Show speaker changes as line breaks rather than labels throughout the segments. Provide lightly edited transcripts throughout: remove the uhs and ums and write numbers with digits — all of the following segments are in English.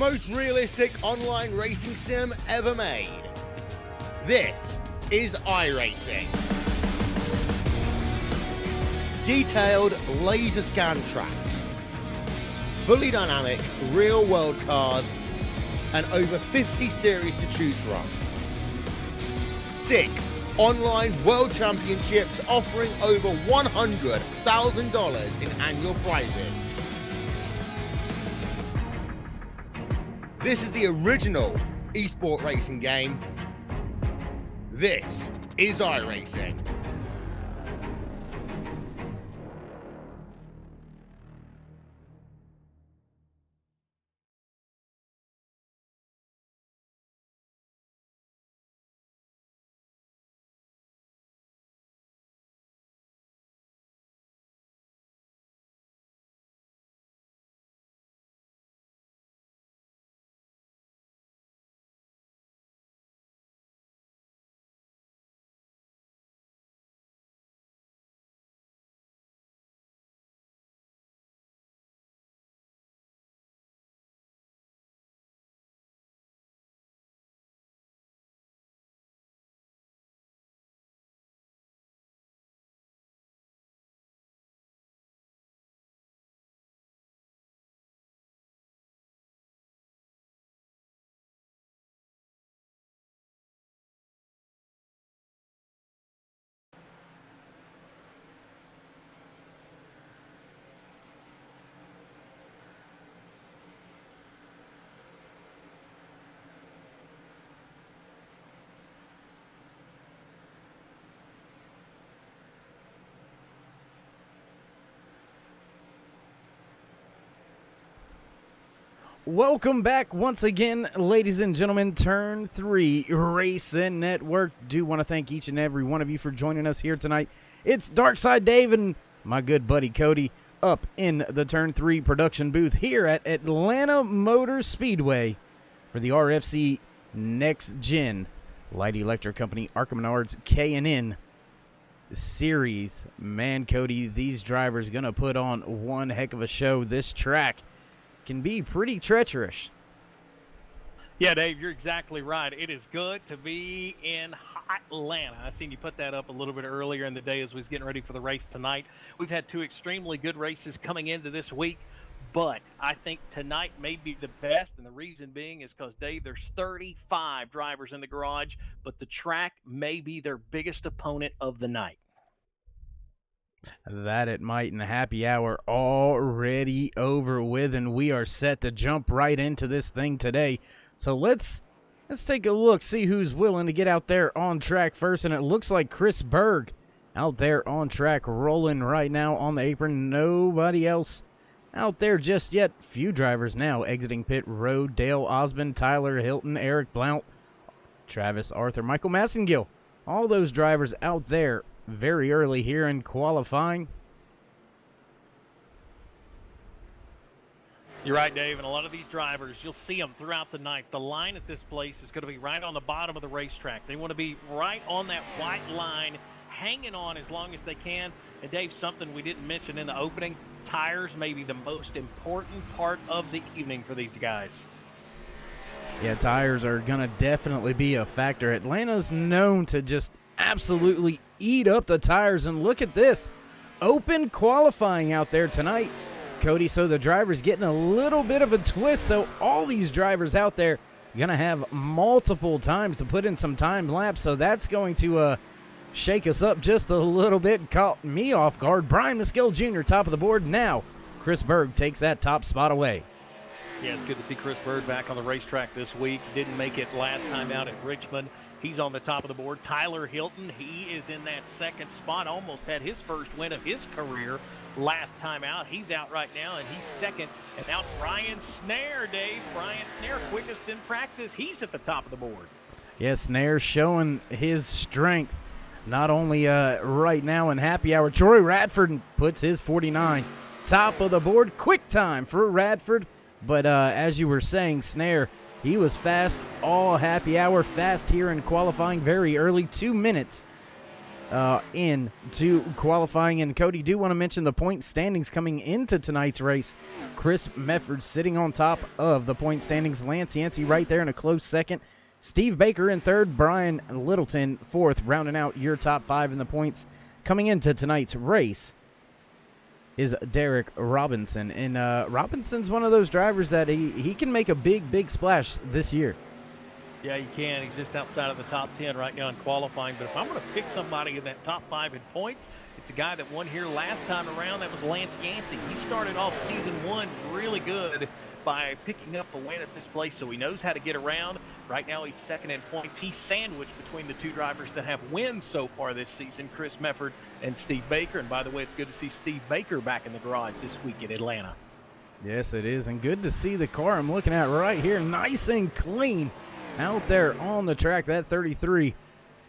most realistic online racing sim ever made. This is iRacing. Detailed laser scan tracks, fully dynamic real-world cars, and over 50 series to choose from. 6 online world championships offering over $100,000 in annual prizes. This is the original esport racing game. This is iRacing.
Welcome back once again, ladies and gentlemen. Turn 3 Racing Network. Do want to thank each and every one of you for joining us here tonight. It's Darkside Dave and my good buddy Cody up in the Turn 3 production booth here at Atlanta Motor Speedway for the RFC NEXTGEN Light Electric Company Arkham Menards K&N Series. Man, Cody, these drivers going to put on one heck of a show. This track can be pretty treacherous.
Yeah, Dave, you're exactly right. It is good to be in Atlanta. I seen you put that up a little bit earlier in the day as we was getting ready for the race tonight. We've had 2 extremely good races coming into this week, but I think tonight may be the best, and the reason being is because, Dave, there's 35 drivers in the garage, but the track may be their biggest opponent of the night.
That it might, and the happy hour already over with, and we are set to jump right into this thing today. So let's take a look, see who's willing to get out there on track first, and it looks like Chris Berg out there on track, rolling right now on the apron. Nobody else out there just yet. Few drivers now exiting pit road. Dale Osmond, Tyler Hilton, Eric Blount, Travis Arthur, Michael Massengill. All those drivers out there very early here in qualifying.
You're right, Dave, and a lot of these drivers, you'll see them throughout the night. The line at this place is going to be right on the bottom of the racetrack. They want to be right on that white line, hanging on as long as they can. And, Dave, something we didn't mention in the opening, tires may be the most important part of the evening for these guys.
Yeah, tires are going to definitely be a factor. Atlanta's known to just absolutely eat up the tires, and look at this. Open qualifying out there tonight, Cody, so the driver's getting a little bit of a twist, so all these drivers out there are going to have multiple times to put in some time lapse, so that's going to shake us up just a little bit. Caught me off guard. Brian Maskill Jr. top of the board. Now Chris Berg takes that top spot away.
Yeah, it's good to see Chris Berg back on the racetrack this week. Didn't make it last time out at Richmond. He's on the top of the board. Tyler Hilton, he is in that second spot. Almost had his first win of his career last time out. He's out right now, and he's second. And now Brian Snare, Dave. Brian Snare, quickest in practice. He's at the top of the board.
Yeah, Snare showing his strength. Not only right now in happy hour. Troy Radford puts his 49 top of the board. Quick time for Radford. But as you were saying, Snare, he was fast all happy hour, fast here in qualifying very early, 2 minutes into qualifying. And Cody, do want to mention the point standings coming into tonight's race. Chris Medford sitting on top of the point standings. Lance Yancey right there in a close second. Steve Baker in third. Brian Littleton fourth, rounding out your top five in the points. Coming into tonight's race is Derek Robinson. And Robinson's one of those drivers that he can make a big splash this year.
Yeah, he can. He's just outside of the top 10 right now in qualifying. But if I'm going to pick somebody in that top 5 in points, it's a guy that won here last time around. That was Lance Yancey. He started off season 1 really good by picking up a win at this place, so he knows how to get around. Right now, he's second in points. He's sandwiched between the two drivers that have wins so far this season, Chris Medford and Steve Baker. And by the way, it's good to see Steve Baker back in the garage this week in Atlanta.
Yes, it is. And good to see the car I'm looking at right here, nice and clean out there on the track. That 33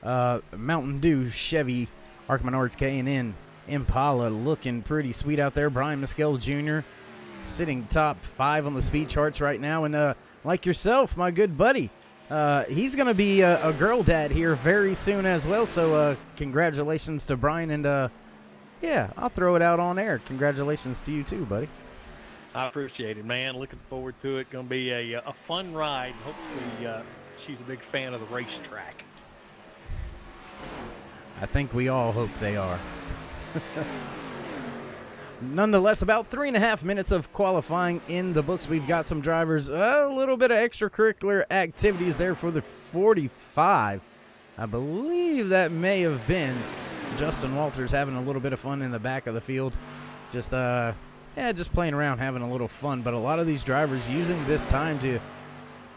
Mountain Dew Chevy Arc Menards K&N Impala looking pretty sweet out there. Brian Mescal Jr. sitting top 5 on the speed charts right now. And like yourself, my good buddy, he's going to be a girl dad here very soon as well. So congratulations to Brian. And yeah, I'll throw it out on air. Congratulations to you too, buddy.
I appreciate it, man. Looking forward to it. Going to be a fun ride. Hopefully she's a big fan of the racetrack.
I think we all hope they are. Nonetheless, about 3.5 minutes of qualifying in the books. We've got some drivers, a little bit of extracurricular activities there for the 45. I believe that may have been Justin Walters having a little bit of fun in the back of the field. Just playing around, having a little fun. But a lot of these drivers using this time to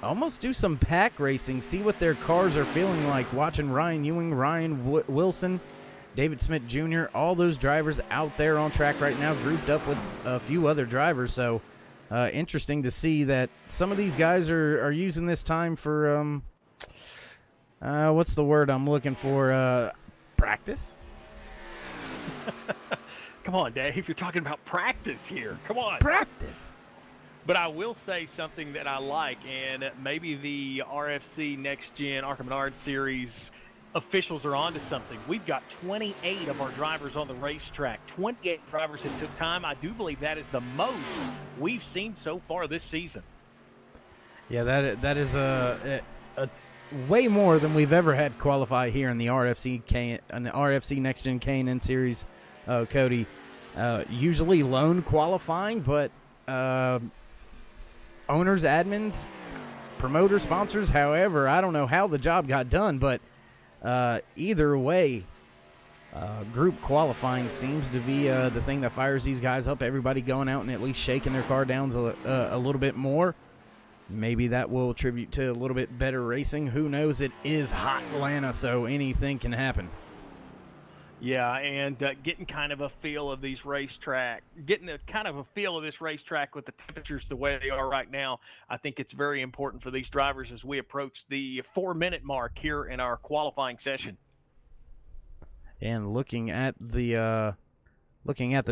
almost do some pack racing, see what their cars are feeling like. Watching Ryan Ewing, Ryan Wilson, David Smith Jr., all those drivers out there on track right now, grouped up with a few other drivers. So interesting to see that some of these guys are using this time for, what's the word I'm looking for? Practice?
Come on, Dave. You're talking about practice here. Come on.
Practice.
But I will say something that I like, and maybe the RFC NEXTGEN Arc Menards Series officials are onto something. We've got 28 of our drivers on the racetrack. 28 drivers that took time. I do believe that is the most we've seen so far this season. Yeah,
that is a way more than we've ever had qualify here in the RFC NEXTGEN K&N Series. Cody, usually lone qualifying, but owners, admins, promoters, sponsors, however, I don't know how the job got done, but either way, group qualifying seems to be the thing that fires these guys up. Everybody going out and at least shaking their car down a little bit more. Maybe that will attribute to a little bit better racing. Who knows? It is hot Atlanta, so anything can happen.
Yeah, and getting kind of a feel of these racetrack, getting a kind of a feel of this racetrack with the temperatures the way they are right now. I think it's very important for these drivers as we approach the 4-minute mark here in our qualifying session.
And looking at the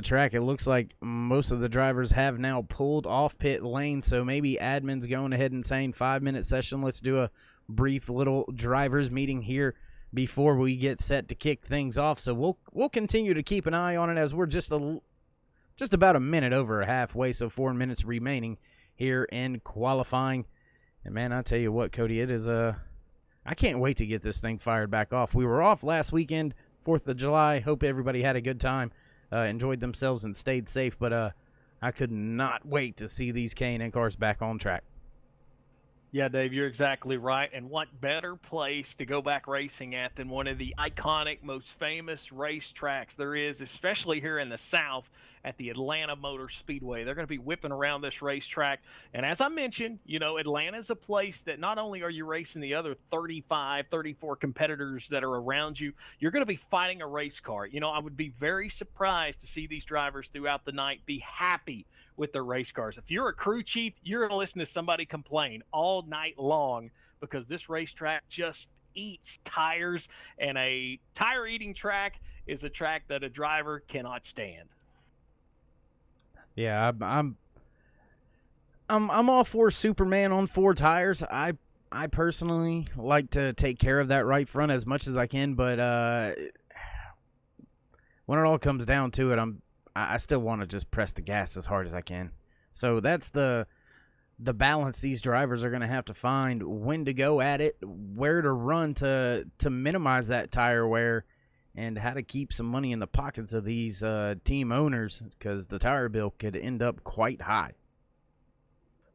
track, it looks like most of the drivers have now pulled off pit lane. So maybe admin's going ahead and saying 5-minute session. Let's do a brief little drivers meeting here before we get set to kick things off. So we'll continue to keep an eye on it as we're just about a minute over halfway, so 4 minutes remaining here in qualifying. And man, I tell you what, Cody, it is I can't wait to get this thing fired back off. We were off last weekend, 4th of July. Hope everybody had a good time, enjoyed themselves and stayed safe, but I could not wait to see these K&N cars back on track.
Yeah, Dave, you're exactly right. And what better place to go back racing at than one of the iconic, most famous racetracks there is, especially here in the South at the Atlanta Motor Speedway. They're going to be whipping around this racetrack. And as I mentioned, you know, Atlanta's a place that not only are you racing the other 35, 34 competitors that are around you, you're going to be fighting a race car. You know, I would be very surprised to see these drivers throughout the night be happy with their race cars. If you're a crew chief, you're going to listen to somebody complain all night long because this racetrack just eats tires, and a tire eating track is a track that a driver cannot stand.
Yeah, I'm all for Superman on 4 tires. I personally like to take care of that right front as much as I can, but when it all comes down to it, I still want to just press the gas as hard as I can. So that's the balance these drivers are going to have to find, when to go at it, where to run to minimize that tire wear, and how to keep some money in the pockets of these team owners, because the tire bill could end up quite high.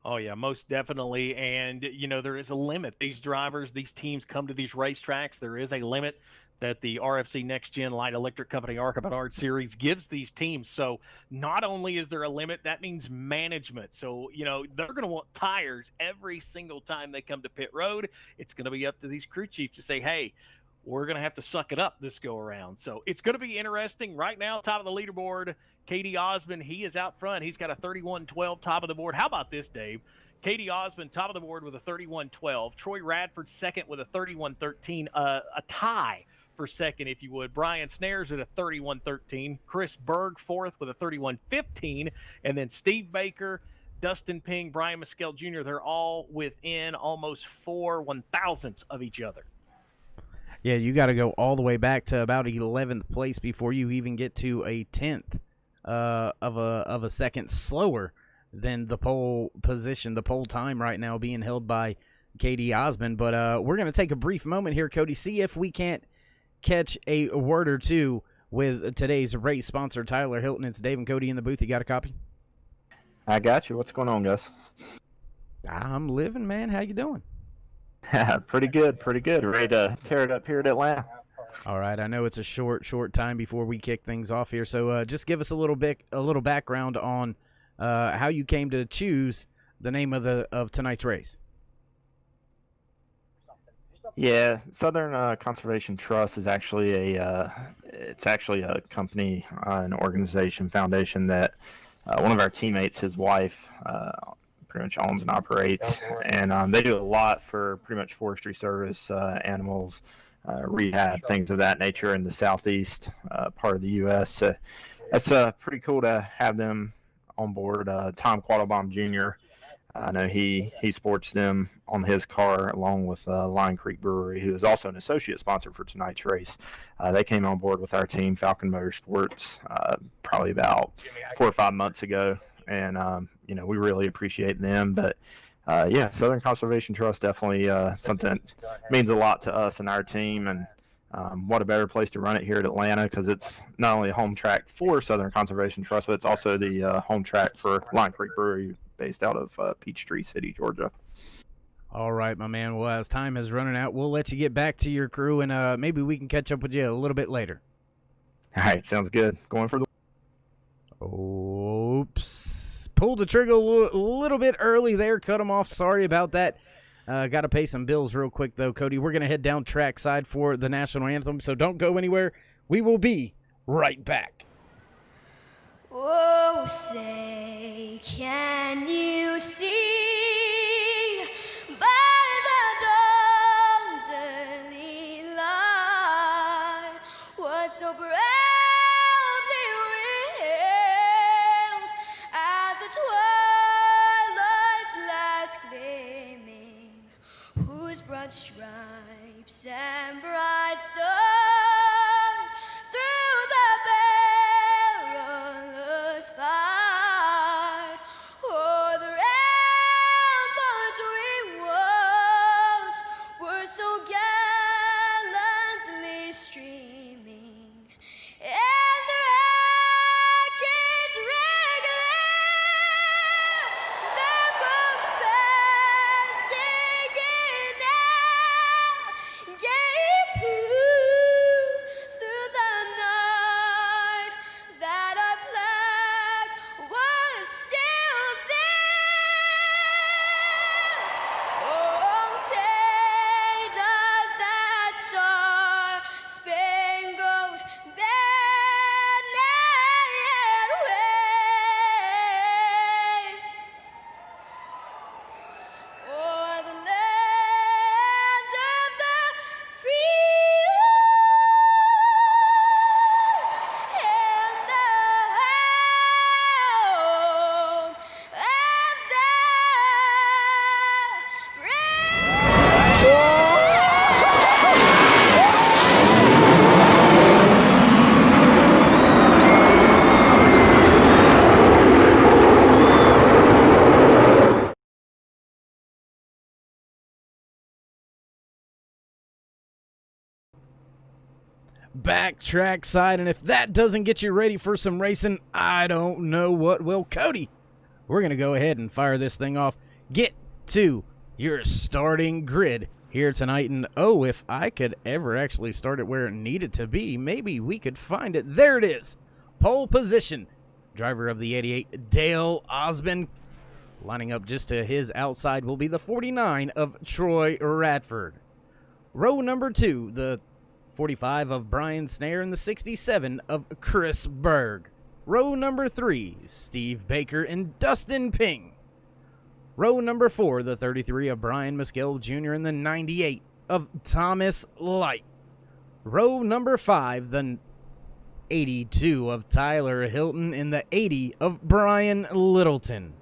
Oh, yeah, most definitely. And, there is a limit. These drivers, these teams come to these racetracks. There is a limit that the RFC NEXTGEN Light Electric Company R Series gives these teams. So not only is there a limit, that means management. So, they're going to want tires every single time they come to pit road. It's going to be up to these crew chiefs to say, hey, we're going to have to suck it up this go around. So it's going to be interesting. Right now, top of the leaderboard, Katie Osmond, he is out front. He's got a 31-12 top of the board. How about this, Dave? Katie Osmond, top of the board with a 31-12. Troy Radford, second with a 31-13. A tie for second, if you would. Brian Snares at a 31-13. Chris Berg, fourth with a 31-15. And then Steve Baker, Dustin Ping, Brian Mescal Jr., they're all within almost 4 1,000ths of each other.
Yeah, you got to go all the way back to about 11th place before you even get to a 10th of a second slower than the pole position, the pole time right now being held by Katie Osmond. But we're going to take a brief moment here, Cody, see if we can't catch a word or two with today's race sponsor, Tyler Hilton. It's Dave and Cody in the booth. You got a copy?
I got you. What's going on, Gus?
I'm living, man. How you doing?
Pretty good. Ready to tear it up here at Atlanta.
All right, I know it's a short time before we kick things off here, so just give us a little background on how you came to choose the name of tonight's race.
Yeah, Southern Conservation Trust is actually a company, an organization, foundation that one of our teammates, his wife, pretty much owns and operates, and they do a lot for pretty much forestry service, animals, rehab, things of that nature in the southeast part of the U.S. So that's pretty cool to have them on board. Tom Quattlebaum Jr., I know he sports them on his car along with Lion Creek Brewery, who is also an associate sponsor for tonight's race. They came on board with our team, Falcon Motorsports, probably about 4 or 5 months ago. And, we really appreciate them. But, Southern Conservation Trust definitely something that means a lot to us and our team. And what a better place to run it here at Atlanta, because it's not only a home track for Southern Conservation Trust, but it's also the home track for Lion Creek Brewery, based out of Peachtree City, Georgia.
All right, my man. Well, as time is running out, we'll let you get back to your crew, and maybe we can catch up with you a little bit later.
All right, sounds good. Going for the...
Oops. Pulled the trigger a little bit early there. Cut him off. Sorry about that. Got to pay some bills real quick, though, Cody. We're going to head down trackside for the national anthem, so don't go anywhere. We will be right back.
Oh, say, can you see by the dawn's early light what so proudly wailed at the twilight's last gleaming, whose broad stripes and bright stars through the perilous fight o'er the ramparts we watched were so gallantly streaming, and the rackets regular, the boats bursting in air, gave proof
back track side. And if that doesn't get you ready for some racing, I don't know what will. Cody, we're going to go ahead and fire this thing off. Get to your starting grid here tonight. And oh, if I could ever actually start it where it needed to be, maybe we could find it. There it is. Pole position. Driver of the 88, Dale Osmond. Lining up just to his outside will be the 49 of Troy Radford. Row number 2, the 45 of Brian Snare and the 67 of Chris Berg. Row number 3, Steve Baker and Dustin Ping. Row number 4, the 33 of Brian Muskill Jr. and the 98 of Thomas Light. Row number 5, the 82 of Tyler Hilton and the 80 of Brian Littleton.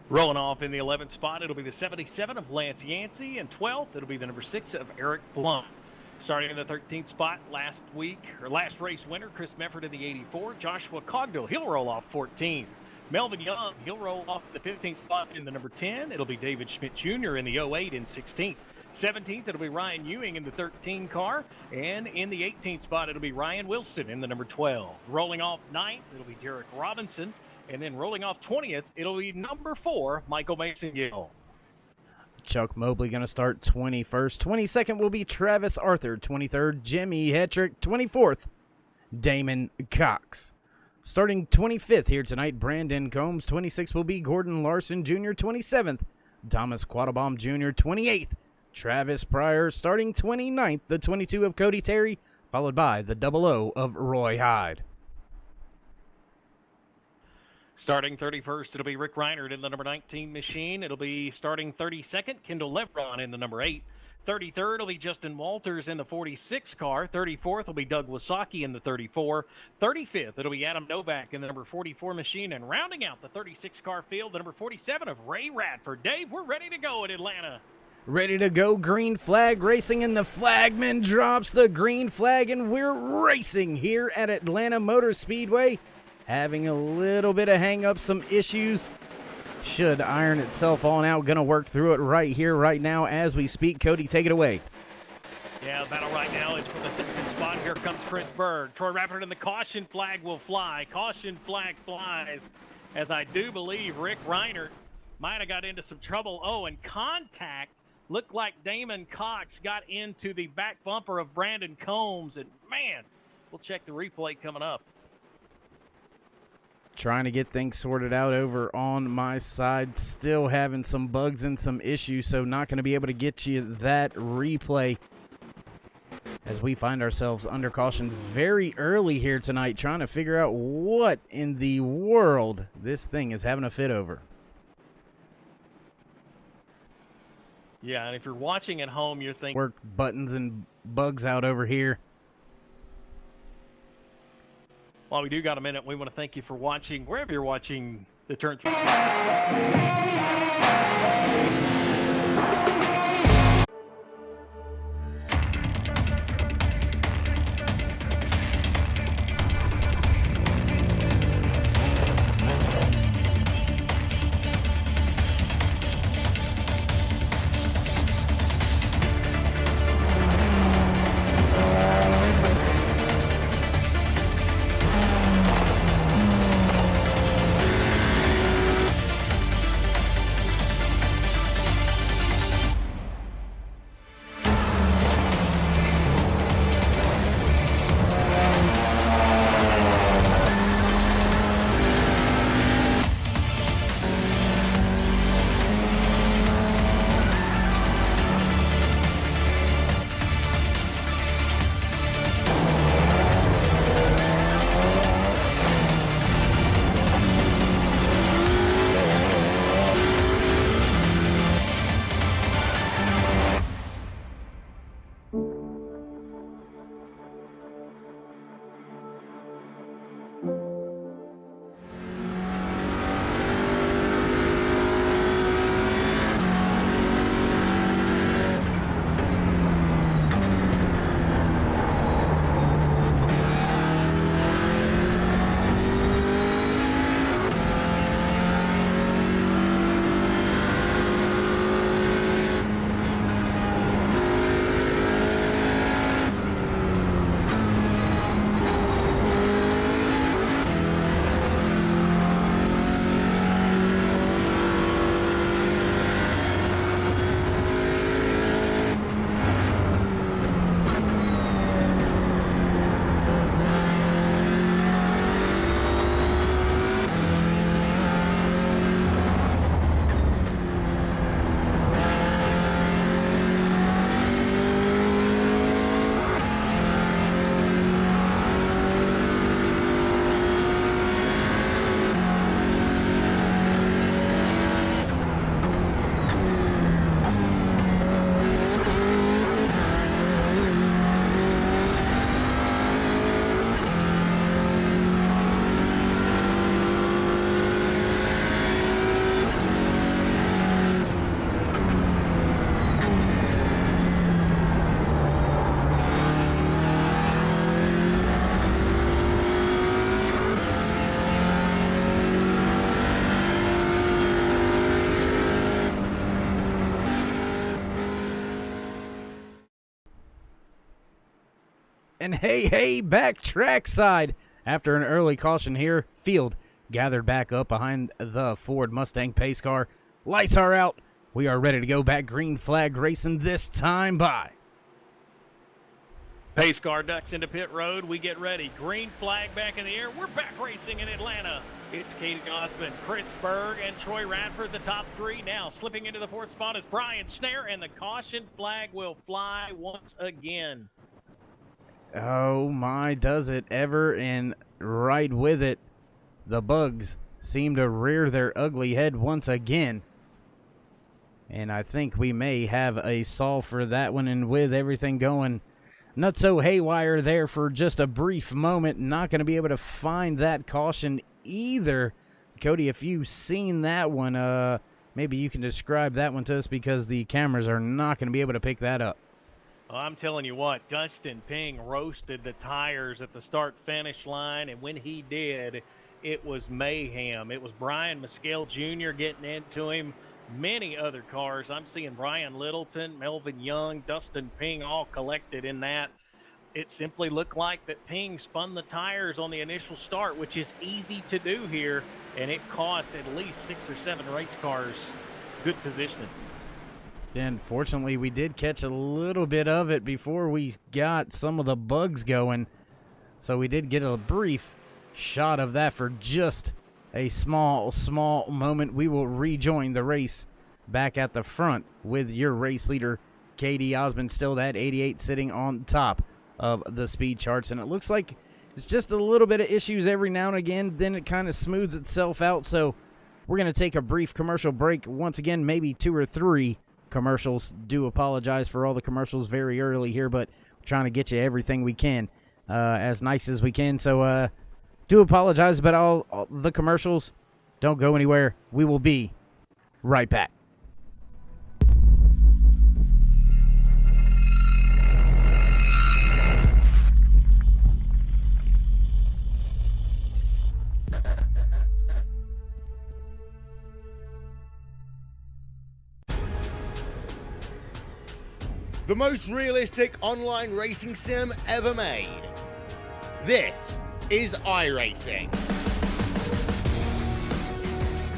Rolling off in the 11th spot, it'll be the 77 of Lance Yancey, and 12th, it'll be the number 6 of Eric Blum. Starting in the 13th spot last race winner, Chris Mefford in the 84. Joshua Cogdill, he'll roll off 14th. Melvin Young, he'll roll off the 15th spot in the number 10. It'll be David Schmidt Jr. in the 08 in 16th. 17th, it'll be Ryan Ewing in the 13 car. And in the 18th spot, it'll be Ryan Wilson in the number 12. Rolling off 9th, it'll be Derek Robinson. And then rolling off 20th, it'll be number 4, Michael Mason-Gill.
Chuck Mobley going to start 21st. 22nd will be Travis Arthur. 23rd, Jimmy Hetrick. 24th, Damon Cox. Starting 25th here tonight, Brandon Combs. 26th will be Gordon Larson Jr. 27th, Thomas Quattlebaum Jr. 28th, Travis Pryor. Starting 29th, the 22 of Cody Terry, followed by the 00 of Roy Hyde.
Starting 31st, it'll be Rick Reinert in the number 19 machine. It'll be starting 32nd, Kendall Lebron in the number 8. 33rd will be Justin Walters in the 46 car. 34th will be Doug Wasaki in the 34. 35th, it'll be Adam Novak in the number 44 machine. And rounding out the 36 car field, the number 47 of Ray Radford. Dave, we're ready to go at Atlanta.
Ready to go, green flag racing, and the flagman drops the green flag, and we're racing here at Atlanta Motor Speedway. Having a little bit of hang-up, some issues. Should iron itself on out. Going to work through it right here, right now, as we speak. Cody, take it away.
Yeah, the battle right now is for the 2nd spot. Here comes Chris Berg. Troy Radford and the caution flag will fly. Caution flag flies, as I do believe Rick Reinert might have got into some trouble. Oh, and contact. Looked like Damon Cox got into the back bumper of Brandon Combs. And, man, we'll check the replay coming up.
Trying to get things sorted out over on my side. Still having some bugs and some issues, so not going to be able to get you that replay as we find ourselves under caution very early here tonight, trying to figure out what in the world this thing is having a fit over.
Yeah, and if you're watching at home, you're thinking...
Work buttons and bugs out over here.
While we do got a minute, we want to thank you for watching, wherever you're watching the Turn 3.
And hey, back trackside. After an early caution here, field gathered back up behind the Ford Mustang pace car. Lights are out. We are ready to go back green flag racing this time by.
Pace car ducks into pit road. We get ready. Green flag back in the air. We're back racing in Atlanta. It's Katie Osmond, Chris Berg, and Troy Radford, the top three. Now slipping into the fourth spot is Brian Snare, and the caution flag will fly once again.
Oh my, does it ever, and right with it, the bugs seem to rear their ugly head once again. And I think we may have a solve for that one, and with everything going not so haywire there for just a brief moment, not going to be able to find that caution either. Cody, if you've seen that one, maybe you can describe that one to us, because the cameras are not going to be able to pick that up.
Well, I'm telling you what, Dustin Ping roasted the tires at the start-finish line, and when he did, it was mayhem. It was Brian Mescal Jr. getting into him, many other cars. I'm seeing Brian Littleton, Melvin Young, Dustin Ping all collected in that. It simply looked like that Ping spun the tires on the initial start, which is easy to do here, and it cost at least 6 or 7 race cars good positioning.
And fortunately, we did catch a little bit of it before we got some of the bugs going. So we did get a brief shot of that for just a small moment. We will rejoin the race back at the front with your race leader, Katie Osmond, still that 88 sitting on top of the speed charts. And it looks like it's just a little bit of issues every now and again. Then it kind of smooths itself out. So we're going to take a brief commercial break. Once again, maybe 2 or 3 commercials. Do apologize for all the commercials very early here, but we're trying to get you everything we can, as nice as we can. So do apologize about all the commercials. Don't go anywhere. We will be right back.
The most realistic online racing sim ever made. This is iRacing.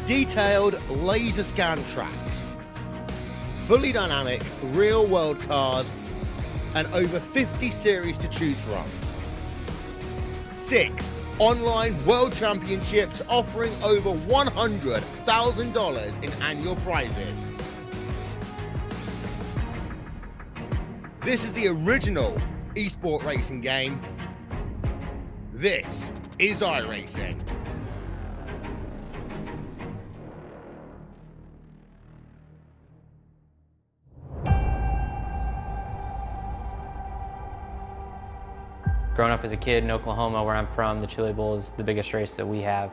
Detailed laser scan tracks, fully dynamic real world cars, and over 50 series to choose from. 6 online world championships offering over $100,000 in annual prizes. This is the original esport racing game. This is iRacing.
Growing up as a kid in Oklahoma, where I'm from, the Chili Bowl is the biggest race that we have.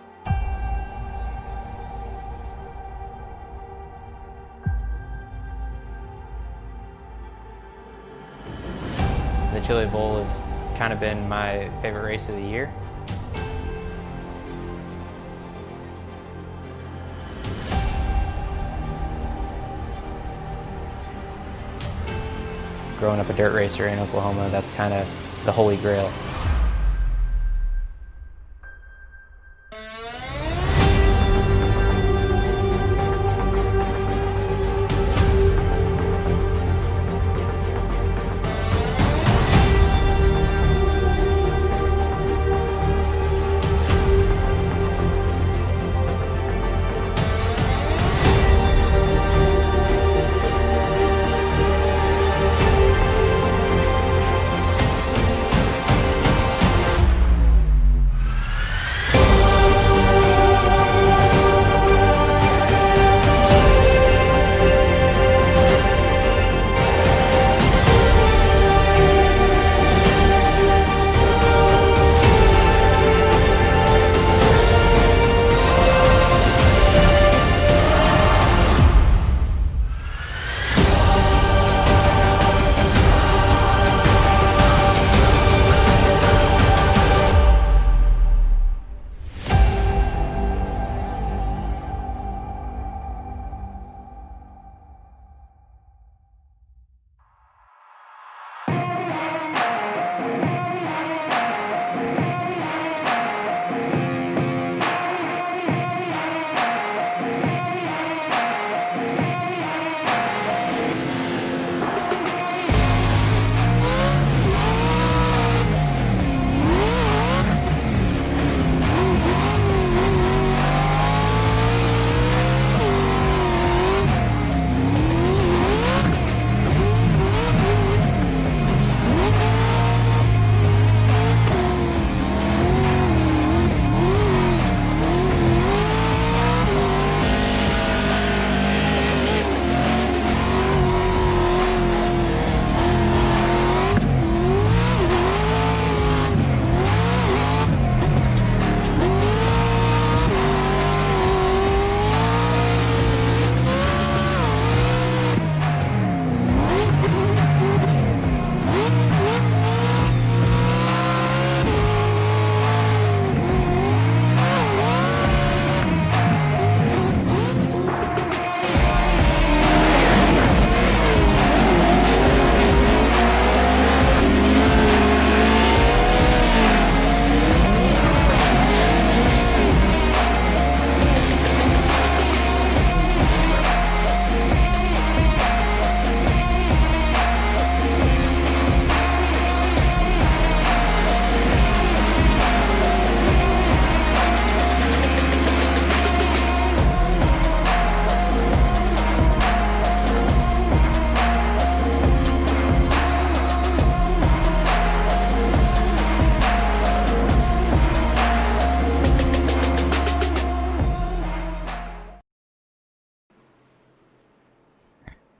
The Chili Bowl has kind of been my favorite race of the year. Growing up a dirt racer in Oklahoma, that's kind of the holy grail.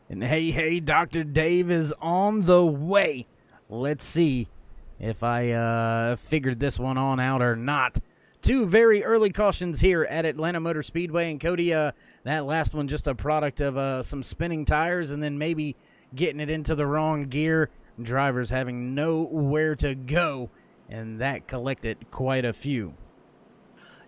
And hey, Dr. Dave is on the way. Let's see if I figured this one on out or not. Two very early cautions here at Atlanta Motor Speedway. And Cody, that last one just a product of some spinning tires and then maybe getting it into the wrong gear. Drivers having nowhere to go. And that collected quite a few.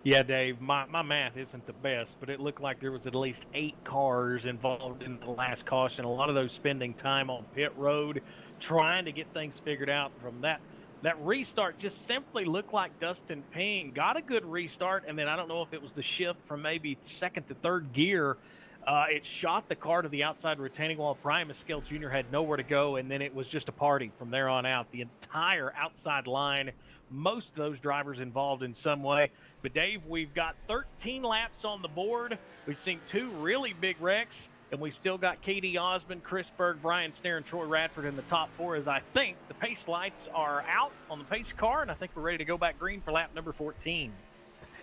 Yeah, Dave, my math isn't the best, but it looked like there was at least 8 cars involved in the last caution. A lot of those spending time on pit road trying to get things figured out from that. That restart just simply looked like Dustin Ping got a good restart, and then I don't know if it was the shift from maybe second to third gear. It shot the car to the outside retaining wall. Brian Mescal Jr. had nowhere to go, and then it was just a party from there on out. The entire outside line, most of those drivers involved in some way. But, Dave, we've got 13 laps on the board. We've seen 2 really big wrecks, and we've still got K.D. Osmond, Chris Berg, Brian Snare, and Troy Radford in the top 4 as I think the pace lights are out on the pace car, and I think we're ready to go back green for lap number 14.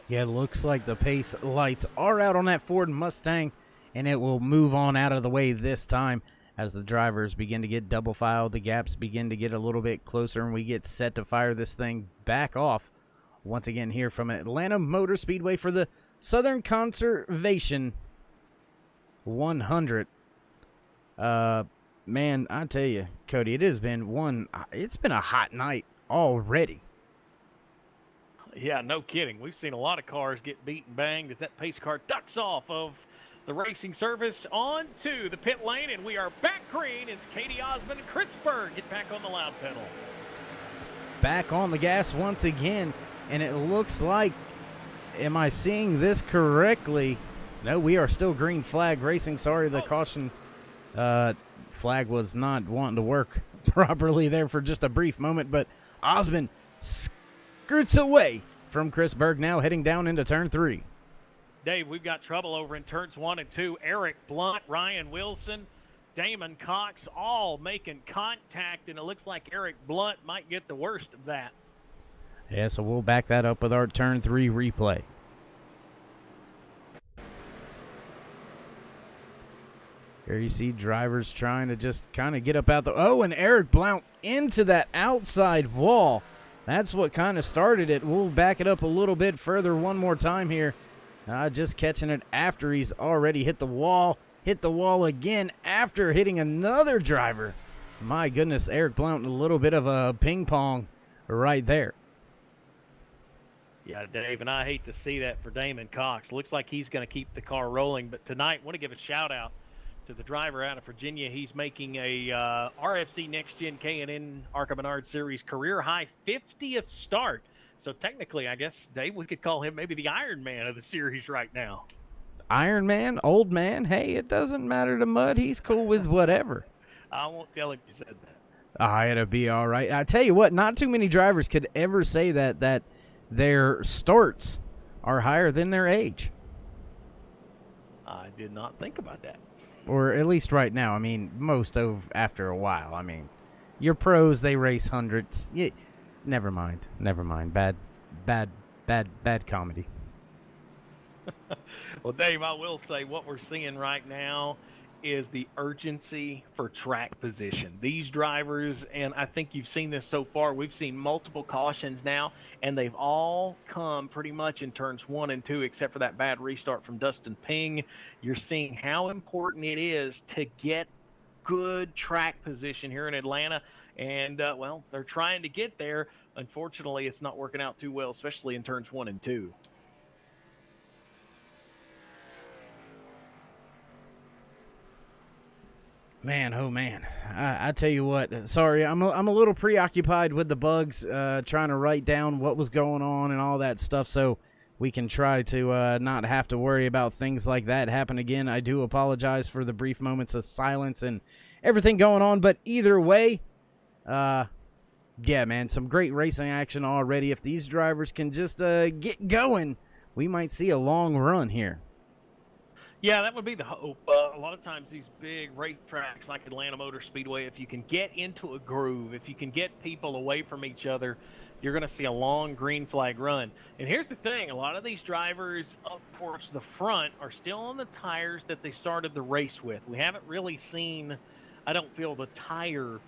Yeah, it looks like the pace lights are out on that Ford Mustang, and it will move on out of the way this time as the drivers begin to get double filed. The gaps begin to get a little bit closer, and we get set to fire this thing back off once again here from Atlanta Motor Speedway for the Southern Conservation 100. Man, I tell you, Cody, it's been a hot night already.
Yeah, no kidding. We've seen a lot of cars get beat and banged as that pace car ducks off of the racing surface onto the pit lane, and we are back green as K.D. Osmond and Chris Berg get back on the loud pedal.
Back on the gas once again, and it looks like, am I seeing this correctly? No, we are still green flag racing. Sorry, the caution flag was not wanting to work properly there for just a brief moment, but Osmond skirts away from Chris Berg, now heading down into turn 3.
Dave, we've got trouble over in turns 1 and 2. Eric Blunt, Ryan Wilson, Damon Cox all making contact, and it looks like Eric Blunt might get the worst of that.
Yeah, so we'll back that up with our turn 3 replay. Here you see drivers trying to just kind of get up out the... Oh, and Eric Blount into that outside wall. That's what kind of started it. We'll back it up a little bit further one more time here. Just catching it after he's already hit the wall. Hit the wall again after hitting another driver. My goodness, Eric Blount, a little bit of a ping pong right there.
Yeah, Dave, and I hate to see that for Damon Cox. Looks like he's going to keep the car rolling. But tonight, I want to give a shout-out to the driver out of Virginia. He's making a RFC NEXTGEN K&N Series career-high 50th start. So technically, I guess, Dave, we could call him maybe the Iron Man of the series right now.
Iron Man, old man, hey, it doesn't matter to Mud. He's cool with whatever.
I won't tell him you said that.
It'll be all right. I tell you what, not too many drivers could ever say that their starts are higher than their age.
I did not think about that.
Or at least right now. I mean, most of after a while. I mean, your pros, they race hundreds. Never mind. Bad comedy.
Well, Dave, I will say what we're seeing right now is the urgency for track position. These drivers, and I think you've seen this so far, we've seen multiple cautions now, and they've all come pretty much in turns 1 and 2, except for that bad restart from Dustin Ping. You're seeing how important it is to get good track position here in Atlanta, and well, they're trying to get there. Unfortunately, it's not working out too well, especially in turns 1 and 2.
Man, oh man, I tell you what. Sorry, I'm a little preoccupied with the bugs, trying to write down what was going on and all that stuff, so we can try to not have to worry about things like that happen again. I do apologize for the brief moments of silence and everything going on, but either way, yeah, man, some great racing action already. If these drivers can just get going, we might see a long run here.
Yeah, that would be the hope. A lot of times these big race tracks like Atlanta Motor Speedway, if you can get into a groove, if you can get people away from each other, you're going to see a long green flag run. And here's the thing, a lot of these drivers up towards the front are still on the tires that they started the race with. We haven't really seen, I don't feel, the tire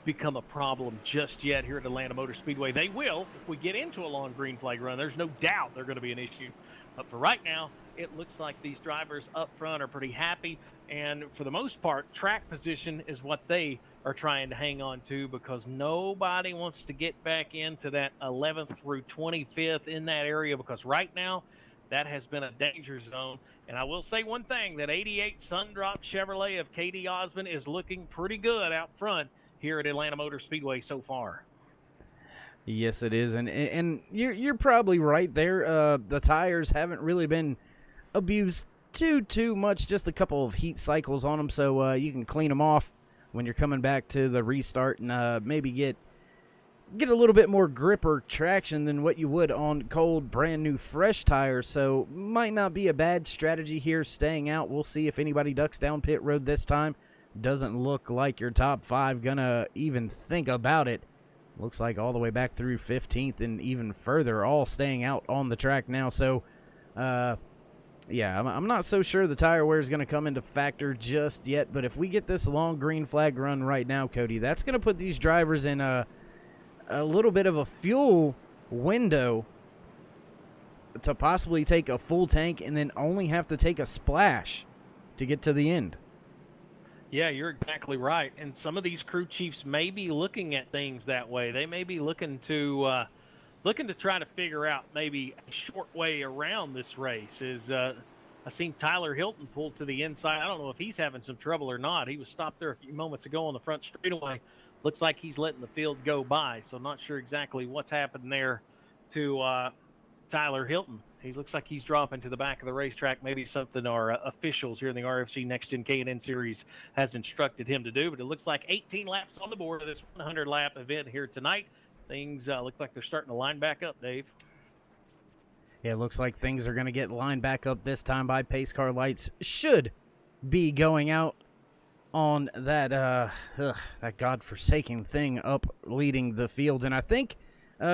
become a problem just yet here at Atlanta Motor Speedway. They will if we get into a long green flag run. There's no doubt they're going to be an issue. But for right now, it looks like these drivers up front are pretty happy. And for the most part, track position is what they are trying to hang on to, because nobody wants to get back into that 11th through 25th in that area, because right now that has been a danger zone. And I will say one thing, that 88 Sundrop Chevrolet of KD Osmond is looking pretty good out front here at Atlanta Motor Speedway so far.
Yes, it is, and you're probably right there. The tires haven't really been abused too much, just a couple of heat cycles on them, so you can clean them off when you're coming back to the restart, and maybe get a little bit more grip or traction than what you would on cold, brand new, fresh tires. So might not be a bad strategy here, staying out. We'll see if anybody ducks down pit road this time. Doesn't look like your top 5 gonna even think about it. Looks like all the way back through 15th and even further, all staying out on the track now. So, yeah, I'm not so sure the tire wear is going to come into factor just yet. But if we get this long green flag run right now, Cody, that's going to put these drivers in a little bit of a fuel window to possibly take a full tank and then only have to take a splash to get to the end.
Yeah, you're exactly right. And some of these crew chiefs may be looking at things that way. They may be looking to try to figure out maybe a short way around this race. I seen Tyler Hilton pull to the inside. I don't know if he's having some trouble or not. He was stopped there a few moments ago on the front straightaway. Looks like he's letting the field go by. So I'm not sure exactly what's happened there to Tyler Hilton. He looks like he's dropping to the back of the racetrack, maybe something our officials here in the RFC NEXTGEN K&N Series has instructed him to do. But it looks like 18 laps on the board of this 100-lap event here tonight. Things look like they're starting to line back up, Dave.
Yeah, it looks like things are going to get lined back up this time by pace car lights. Should be going out on that godforsaken thing up leading the field. And I think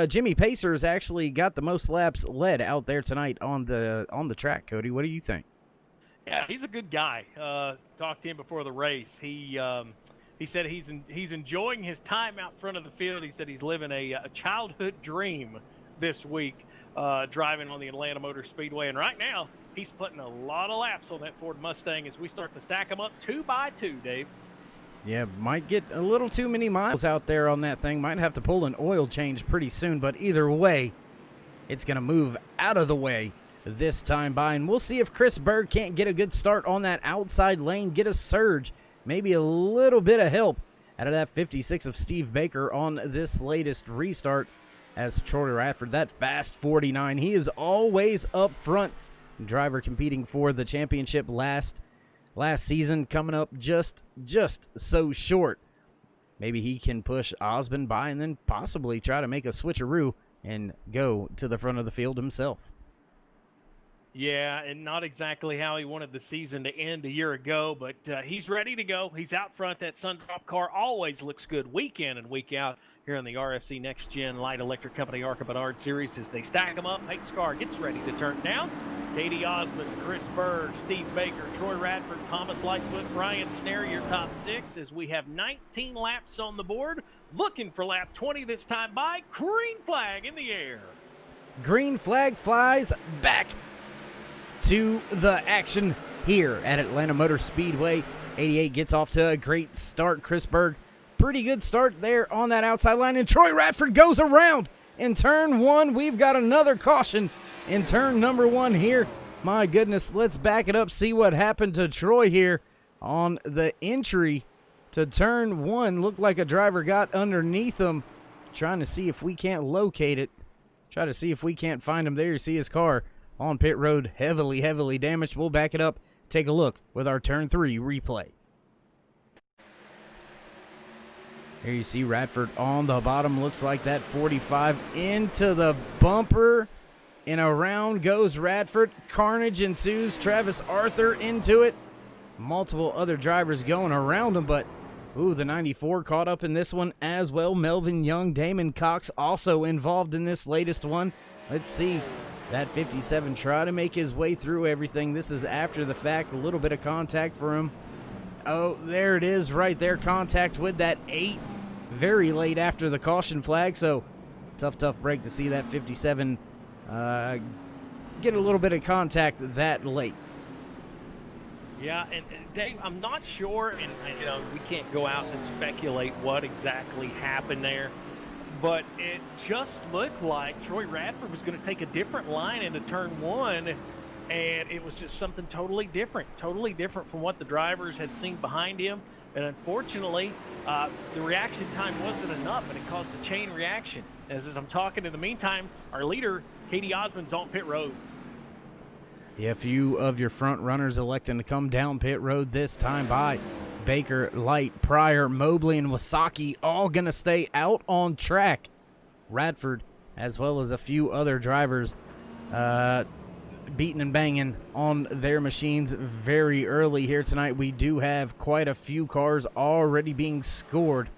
Jimmy Pacer's actually got the most laps led out there tonight on the track. Cody, what do you think?
Yeah, he's a good guy. Talked to him before the race. He said he's enjoying his time out front of the field. He said he's living a childhood dream this week, driving on the Atlanta Motor Speedway. And right now, he's putting a lot of laps on that Ford Mustang as we start to stack them up 2 by 2, Dave.
Yeah, might get a little too many miles out there on that thing. Might have to pull an oil change pretty soon, but either way, it's going to move out of the way this time by. And we'll see if Chris Berg can't get a good start on that outside lane, get a surge, maybe a little bit of help out of that 56 of Steve Baker on this latest restart. As Troy Radford, that fast 49, he is always up front. Driver competing for the championship last season, coming up just so short. Maybe he can push Osmond by and then possibly try to make a switcheroo and go to the front of the field himself.
Yeah, and not exactly how he wanted the season to end a year ago, but he's ready to go. He's out front. That Sundrop car always looks good week in and week out here in the RFC NEXTGEN Light Electric Company ARCA Bernard Series. As they stack them up, Pace car gets ready to turn down. Katie Osmond, Chris Berg, Steve Baker, Troy Radford, Thomas Lightfoot, Brian Snare, your top 6, as we have 19 laps on the board. Looking for lap 20 this time by. Green flag in the air.
Green flag flies back to the action here at Atlanta Motor Speedway. 88 gets off to a great start. Chris Berg, pretty good start there on that outside line. And Troy Radford goes around in turn 1. We've got another caution in turn number 1 here. My goodness, let's back it up, see what happened to Troy here on the entry to turn 1. Looked like a driver got underneath him. Trying to see if we can't locate it. Try to see if we can't find him. There you see his car on pit road, heavily damaged. We'll back it up, take a look with our turn 3 replay. Here you see Radford on the bottom. Looks like that 45 into the bumper. and around goes Radford. Carnage ensues. Travis Arthur into it. Multiple other drivers going around him, but the 94 caught up in this one as well. Melvin Young, Damon Cox also involved in this latest one. Let's see. That 57 try to make his way through everything. This is after the fact. A little bit of contact for him. Oh, there it is right there. Contact with that 8 very late after the caution flag. So tough break to see that 57 get a little bit of contact that late.
Yeah, and Dave, I'm not sure, and we can't go out and speculate what exactly happened there, but it just looked like Troy Radford was going to take a different line into turn 1, and it was just something totally different from what the drivers had seen behind him. And unfortunately, the reaction time wasn't enough, and it caused a chain reaction. As I'm talking in the meantime, our leader, Katie Osmond's on pit road.
Yeah, a few of your front runners electing to come down pit road this time by Baker, Light, Pryor, Mobley, and Wasaki all going to stay out on track. Radford, as well as a few other drivers, beating and banging on their machines very early here tonight. We do have quite a few cars already being scored.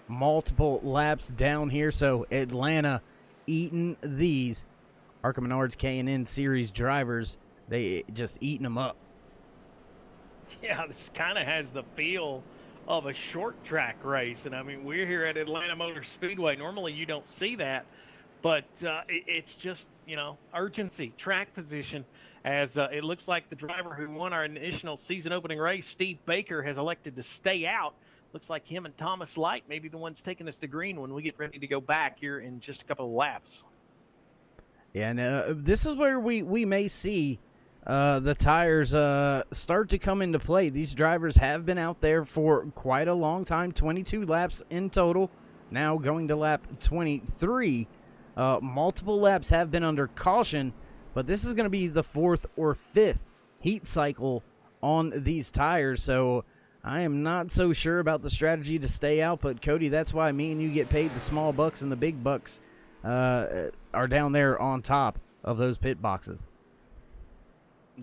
Multiple laps down here, so Atlanta eating these ARCA Menards K&N Series drivers. They just eating them up.
Yeah, this kind of has the feel of a short track race. And I mean, we're here at Atlanta Motor Speedway. Normally you don't see that, but it's just, urgency, track position, as it looks like the driver who won our initial season opening race, Steve Baker, has elected to stay out. Looks like him and Thomas Light may be the ones taking us to green when we get ready to go back here in just a couple of laps.
Yeah, and this is where we may see the tires start to come into play. These drivers have been out there for quite a long time, 22 laps in total, now going to lap 23. Multiple laps have been under caution, but this is going to be the 4th or 5th heat cycle on these tires, so I am not so sure about the strategy to stay out, but Cody, that's why me and you get paid the small bucks, and the big bucks are down there on top of those pit boxes.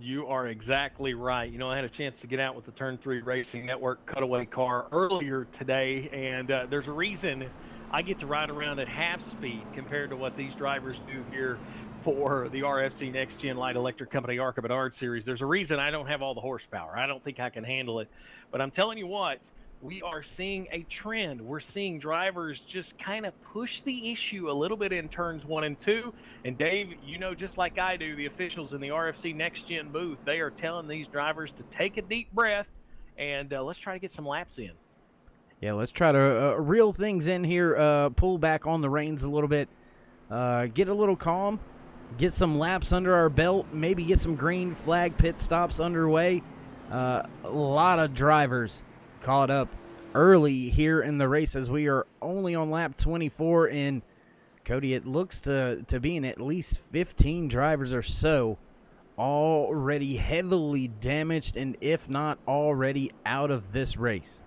You are exactly right. I had a chance to get out with the Turn 3 Racing Network cutaway car earlier today, and there's a reason I get to ride around at half speed compared to what these drivers do here for the RFC NEXTGEN Light Electric Company ARCA Menards Series. There's a reason I don't have all the horsepower. I don't think I can handle it. But I'm telling you what, we are seeing a trend. We're seeing drivers just kind of push the issue a little bit in turns 1 and 2. And Dave, just like I do, the officials in the RFC NEXTGEN booth, they are telling these drivers to take a deep breath and let's try to get some laps in.
Yeah, let's try to reel things in here, pull back on the reins a little bit, get a little calm, get some laps under our belt, maybe get some green flag pit stops underway. A lot of drivers caught up early here in the race as we are only on lap 24, and Cody, it looks to be in at least 15 drivers or so already heavily damaged, and if not already out of this race.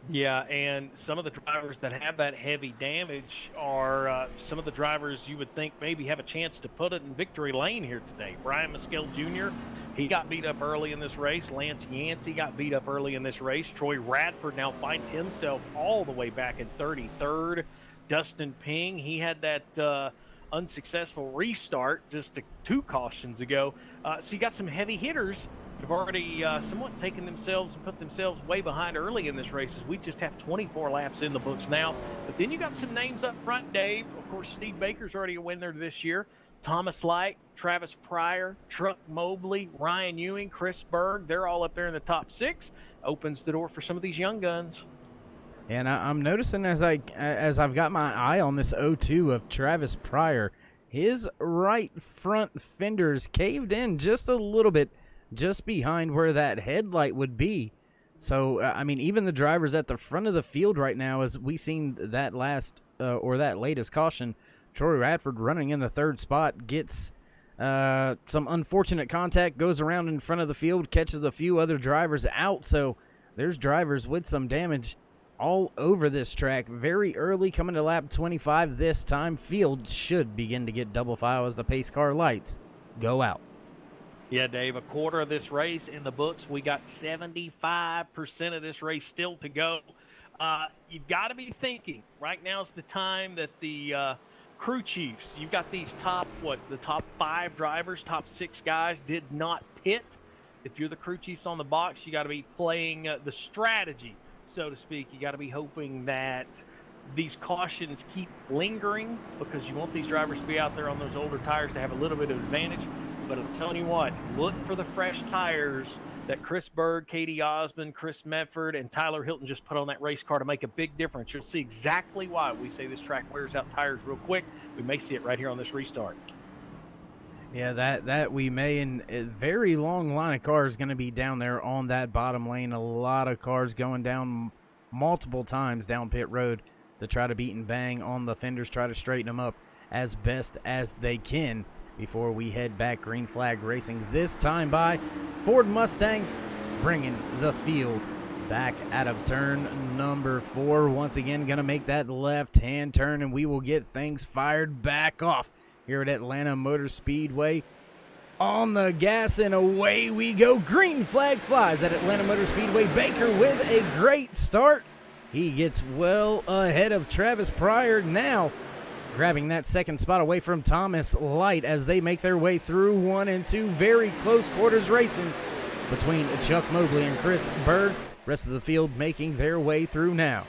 Yeah, and some of the drivers that have that heavy damage are some of the drivers you would think maybe have a chance to put it in victory lane here today. Brian Mescal Jr., he got beat up early in this race. Lance Yancey got beat up early in this race. Troy Radford now finds himself all the way back in 33rd. Dustin Ping, he had that unsuccessful restart just 2 cautions ago. So you got some heavy hitters have already somewhat taken themselves and put themselves way behind early in this race, as we just have 24 laps in the books now. But then you got some names up front, Dave. Of course, Steve Baker's already a winner this year. Thomas Light, Travis Pryor, Truck Mobley, Ryan Ewing, Chris Berg, they're all up there in the top 6. Opens the door for some of these young guns.
And I'm noticing as I've got my eye on this 0-2 of Travis Pryor, his right front fender's caved in just a little bit, just behind where that headlight would be. So, I mean, even the drivers at the front of the field right now, as we seen that that latest caution, Troy Radford running in the 3rd spot, gets some unfortunate contact, goes around in front of the field, catches a few other drivers out. So there's drivers with some damage all over this track very early, coming to lap 25 this time. Field should begin to get double file as the pace car lights go out.
Yeah, Dave, a quarter of this race in the books. We got 75% of this race still to go. You've got to be thinking, right now is the time that the crew chiefs, you've got these the top 5 drivers, top 6 guys did not pit. If you're the crew chiefs on the box, you got to be playing the strategy, so to speak. You got to be hoping that these cautions keep lingering, because you want these drivers to be out there on those older tires to have a little bit of advantage. But I'm telling you what, look for the fresh tires that Chris Berg, Katie Osmond, Chris Medford, and Tyler Hilton just put on that race car to make a big difference. You'll see exactly why we say this track wears out tires real quick. We may see it right here on this restart.
Yeah, that we may, and a very long line of cars going to be down there on that bottom lane. A lot of cars going down multiple times down pit road to try to beat and bang on the fenders, try to straighten them up as best as they can before we head back. Green flag racing this time by Ford Mustang, bringing the field back out of turn number 4. Once again, going to make that left-hand turn, and we will get things fired back off here at Atlanta Motor Speedway. On the gas, and away we go. Green flag flies at Atlanta Motor Speedway. Baker with a great start. He gets well ahead of Travis Pryor, now grabbing that second spot away from Thomas Light as they make their way through 1 and 2. Very close quarters racing between Chuck Mobley and Chris Berg. Rest of the field making their way through now.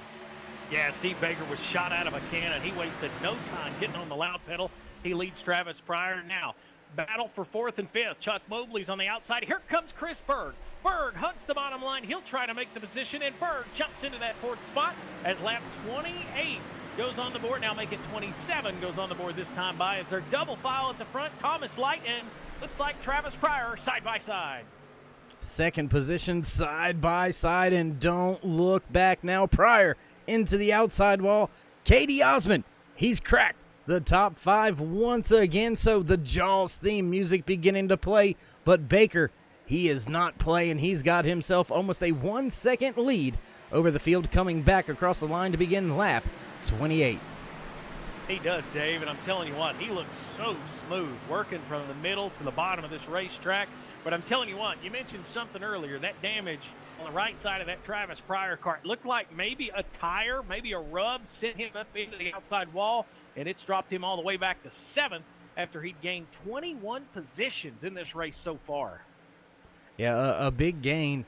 Yeah, Steve Baker was shot out of a cannon. He wasted no time getting on the loud pedal. He leads Travis Pryor now. Battle for 4th and 5th. Chuck Mobley's on the outside. Here comes Chris Berg. Berg hunts the bottom line. He'll try to make the position, and Berg jumps into that 4th spot as lap 28 goes on the board. Now make it 27 goes on the board this time by as they're double file at the front. Thomas Light and looks like Travis Pryor side by side.
Second position side by side, and don't look back now. Pryor into the outside wall. Katie Osmond, he's cracked the top 5 once again, so the Jaws theme music beginning to play, but Baker, he is not playing. He's got himself almost a 1-second lead over the field, coming back across the line to begin lap 28.
He does, Dave, and I'm telling you what, he looks so smooth, working from the middle to the bottom of this racetrack. But I'm telling you what, you mentioned something earlier, that damage on the right side of that Travis Pryor car. It looked like maybe a tire, maybe a rub sent him up into the outside wall, and it's dropped him all the way back to 7th after he'd gained 21 positions in this race so far.
Yeah, a big gain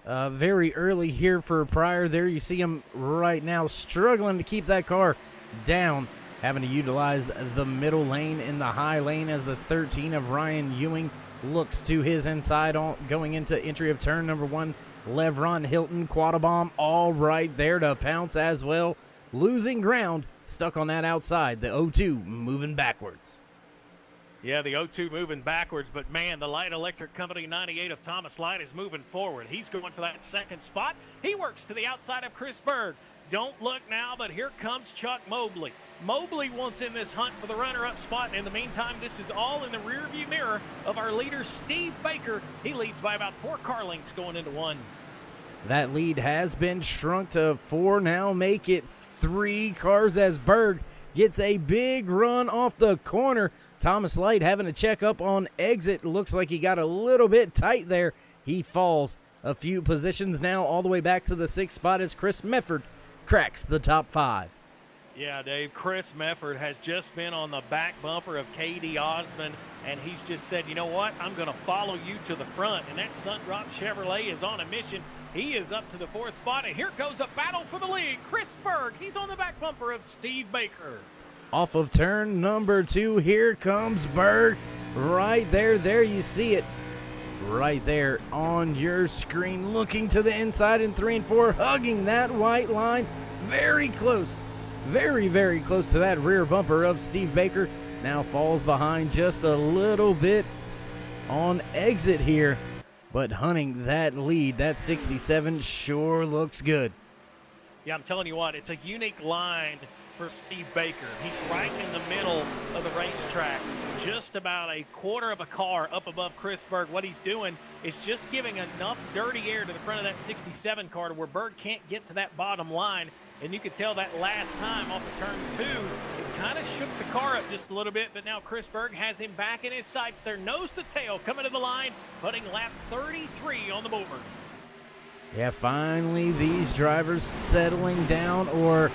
very early here for Pryor. There you see him right now struggling to keep that car down, having to utilize the middle lane in the high lane as the 13 of Ryan Ewing looks to his inside on going into entry of turn number 1. Levron Hilton, Quattlebaum, all right there to pounce as well. Losing ground, stuck on that outside. The 0-2 moving backwards.
Yeah, the 0-2 moving backwards, but man, the Light Electric Company 98 of Thomas Light is moving forward. He's going for that second spot. He works to the outside of Chris Berg. Don't look now, but here comes Chuck Mobley. Mobley wants in this hunt for the runner-up spot. In the meantime, this is all in the rearview mirror of our leader, Steve Baker. He leads by about 4 car lengths going into 1.
That lead has been shrunk to 4 now. Make it 3 cars as Berg gets a big run off the corner. Thomas Light having to check up on exit. Looks like he got a little bit tight there. He falls a few positions now all the way back to the 6th spot as Chris Medford cracks the top 5.
Yeah, Dave, Chris Medford has just been on the back bumper of Katie Osmond, and he's just said, you know what, I'm going to follow you to the front. And that Sundrop Chevrolet is on a mission. He is up to the 4th spot, and here goes a battle for the lead. Chris Berg, he's on the back bumper of Steve Baker.
Off of turn number 2, here comes Berg. Right there, there you see it. Right there on your screen, looking to the inside in 3 and 4, hugging that white line. Very close. Very, very close to that rear bumper of Steve Baker. Now falls behind just a little bit on exit here. But hunting that lead, that 67 sure looks good.
Yeah, I'm telling you what, it's a unique line for Steve Baker. He's right in the middle of the racetrack, just about a quarter of a car up above Chris Berg. What he's doing is just giving enough dirty air to the front of that 67 car to where Berg can't get to that bottom line. And you could tell that last time off of turn 2, it kind of shook the car up just a little bit, but now Chris Berg has him back in his sights there, nose to tail, coming to the line, putting lap 33 on the board.
Yeah, finally these drivers settling down, or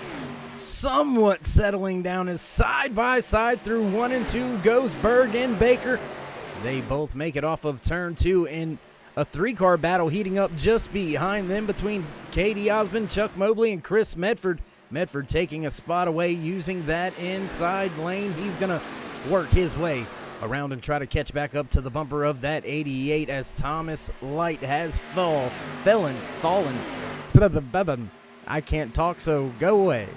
somewhat settling down, as side by side through 1 and 2 goes Berg and Baker. They both make it off of turn 2, and a 3-car battle heating up just behind them between Katie Osmond, Chuck Mobley, and Chris Medford. Medford taking a spot away using that inside lane. He's going to work his way around and try to catch back up to the bumper of that 88 as Thomas Light has fallen. I can't talk, so go away.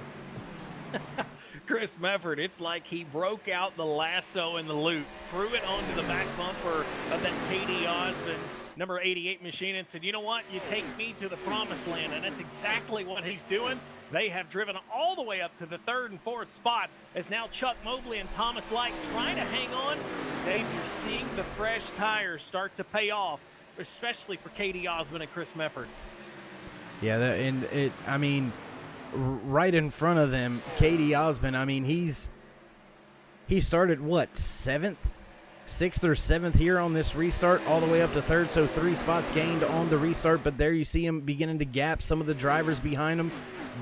Chris Medford, it's like he broke out the lasso in the loop, threw it onto the back bumper of that Katie Osmond number 88 machine and said, you know what, you take me to the promised land. And that's exactly what he's doing. They have driven all the way up to the 3rd and 4th spot as now Chuck Mobley and Thomas Light trying to hang on. Dave, you're seeing the fresh tires start to pay off, especially for Katie Osmond and Chris Medford.
Yeah, right in front of them, Katie Osmond, he started, what, 6th or 7th here on this restart, all the way up to 3rd, so 3 spots gained on the restart, but there you see him beginning to gap some of the drivers behind him.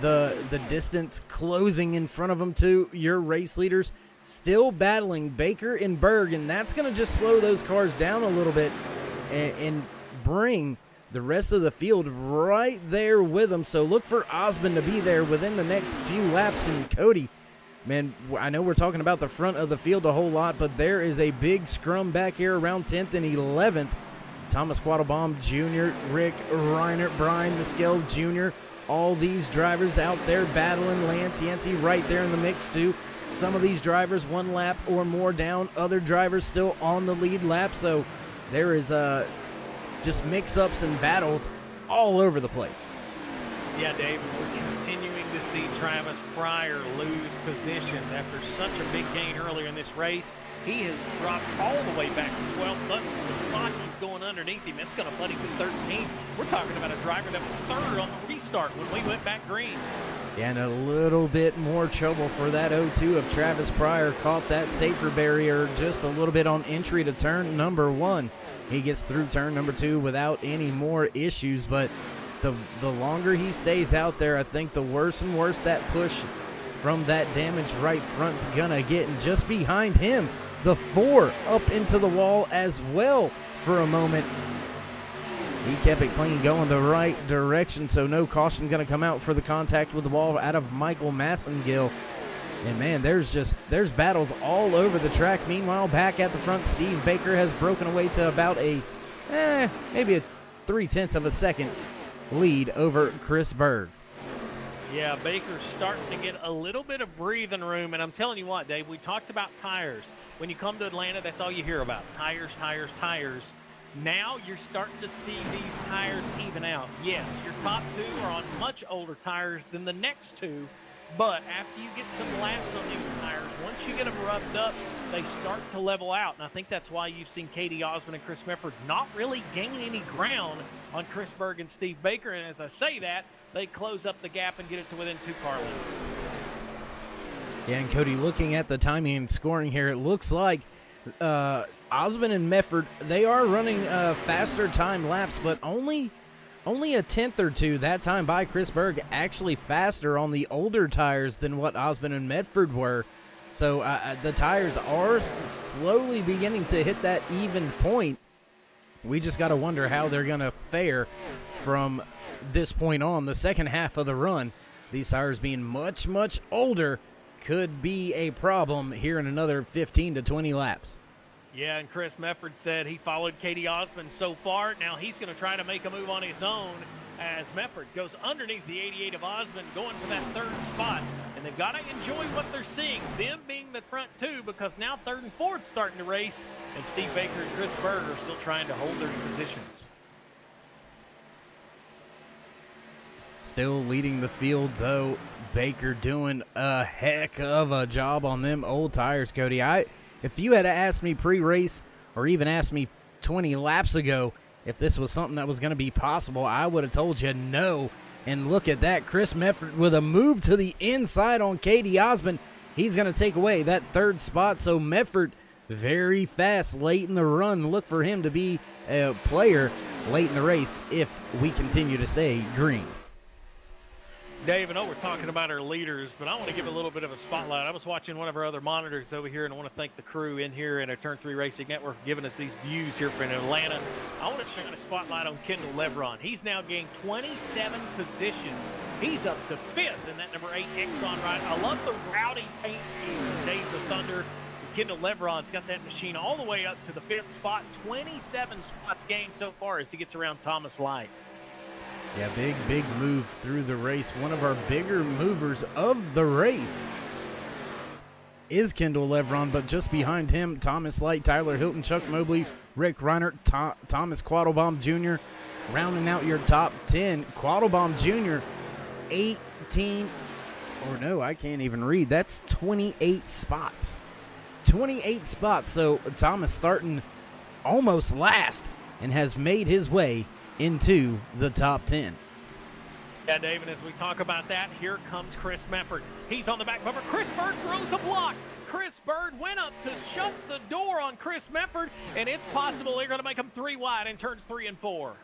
The distance closing in front of them to your race leaders, still battling Baker and Berg, and that's going to just slow those cars down a little bit and bring the rest of the field right there with them. So look for Osmond to be there within the next few laps. And Cody, man, I know we're talking about the front of the field a whole lot, but there is a big scrum back here around 10th and 11th. Thomas Quattlebaum Jr., Rick Reinert, Brian Mescal Jr., all these drivers out there battling. Lance Yancey right there in the mix too. Some of these drivers 1 lap or more down, other drivers still on the lead lap. So there is just mix-ups and battles all over the place.
Yeah, Dave, we're continuing to see Travis Pryor lose positions after such a big gain earlier in this race. He has dropped all the way back to 12th. Look, Wasaki's going underneath him. It's going to put him to 13th. We're talking about a driver that was 3rd on the restart when we went back green.
Yeah, and a little bit more trouble for that 0-2 of Travis Pryor. Caught that safer barrier just a little bit on entry to turn number 1. He gets through turn number 2 without any more issues, but the longer he stays out there, I think the worse and worse that push from that damaged right front's gonna get. And just behind him, the 4 up into the wall as well for a moment. He kept it clean going the right direction, so no caution going to come out for the contact with the wall out of Michael Massengill. And, man, there's battles all over the track. Meanwhile, back at the front, Steve Baker has broken away to about maybe a 0.3 of a second lead over Chris Berg.
Yeah, Baker's starting to get a little bit of breathing room, and I'm telling you what, Dave, we talked about tires. When you come to Atlanta, that's all you hear about, tires, tires, tires. Now you're starting to see these tires even out. Yes, your top 2 are on much older tires than the next 2, but after you get some laps on these tires, once you get them roughed up, they start to level out. And I think that's why you've seen Katie Osmond and Chris Medford not really gain any ground on Chris Berg and Steve Baker. And as I say that, they close up the gap and get it to within 2 car lengths.
Yeah, and Cody, looking at the timing and scoring here, it looks like Osmond and Medford, they are running faster time laps, but only a 10th or 2 that time by Chris Berg, actually faster on the older tires than what Osmond and Medford were. So the tires are slowly beginning to hit that even point. We just got to wonder how they're going to fare from this point on. The second half of the run, these tires being much, much older, could be a problem here in another 15 to 20 laps.
Yeah, and Chris Medford said he followed Katie Osmond so far. Now he's going to try to make a move on his own as Medford goes underneath the 88 of Osmond, going for that 3rd spot. And they've got to enjoy what they're seeing, them being the front 2, because now 3rd and 4th starting to race, and Steve Baker and Chris Berg are still trying to hold their positions.
Still leading the field, though. Baker doing a heck of a job on them old tires, Cody. If you had asked me pre-race or even asked me 20 laps ago if this was something that was going to be possible, I would have told you no. And look at that. Chris Mefford with a move to the inside on Katie Osmond. He's going to take away that third spot. So Mefford very fast late in the run. Look for him to be a player late in the race if we continue to stay green.
Dave, I know we're talking about our leaders, but I want to give a little bit of a spotlight. I was watching one of our other monitors over here, and I want to thank the crew in here in our Turn 3 Racing Network for giving us these views here from Atlanta. I want to shine a spotlight on Kendall Lebron. He's now gained 27 positions. He's up to 5th in that number 8 Exxon ride. I love the rowdy paint scheme of Days of Thunder. Kendall Lebron's got that machine all the way up to the 5th spot. 27 spots gained so far as he gets around Thomas Light.
Yeah, big move through the race. One of our bigger movers of the race is Kendall Lebron, but just behind him, Thomas Light, Tyler Hilton, Chuck Mobley, Rick Reinert, Thomas Quattlebaum Jr. rounding out your top 10. Quattlebaum Jr., 18, or no, I can't even read. That's 28 spots. 28 spots, so Thomas starting almost last and has made his way into the top 10.
Yeah, David, as we talk about that, here comes Chris Mefford. He's on the back bumper. Chris Bird throws a block. Chris Bird went up to shut the door on Chris Mefford, and it's possible they're going to make him 3 wide in turns 3 and 4.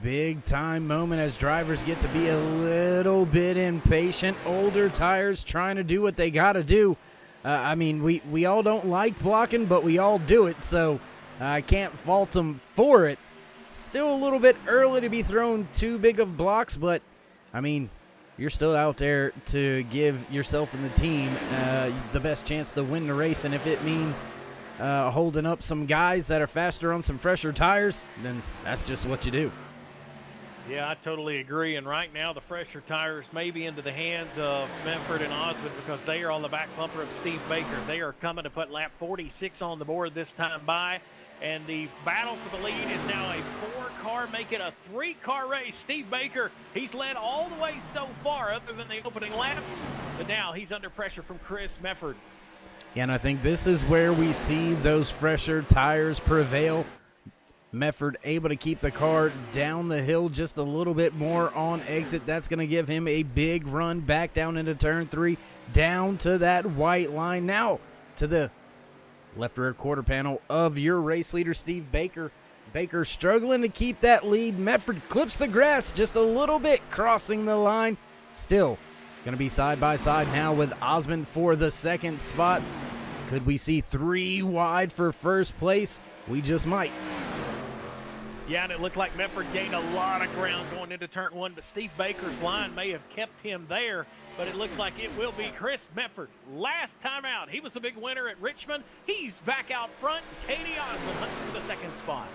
Big time moment as drivers get to be a little bit impatient. Older tires trying to do what they got to do. I mean, we all don't like blocking, but we all do it, so I can't fault them for it. Still a little bit early to be throwing too big of blocks, but, I mean, you're still out there to give yourself and the team the best chance to win the race, and if it means holding up some guys that are faster on some fresher tires, then that's just what you do.
Yeah, I totally agree. And right now, the fresher tires may be into the hands of Mefford and Osmond because they are on the back bumper of Steve Baker. They are coming to put lap 46 on the board this time by. And the battle for the lead is now a 4-car, make it a 3-car race. Steve Baker, he's led all the way so far other than the opening laps. But now he's under pressure from Chris Mefford.
Yeah, and I think this is where we see those fresher tires prevail. Mefford able to keep the car down the hill just a little bit more on exit. That's going to give him a big run back down into turn 3, down to that white line. Now to the left rear quarter panel of your race leader, Steve Baker. Baker struggling to keep that lead. Mefford clips the grass just a little bit, crossing the line. Still going to be side by side now with Osmond for the 2nd spot. Could we see 3 wide for first place? We just might.
Yeah, and it looked like Mefford gained a lot of ground going into turn 1, but Steve Baker's line may have kept him there, but it looks like it will be Chris Mefford. Last time out, he was a big winner at Richmond. He's back out front. Katie Osmond hunts for the 2nd spot.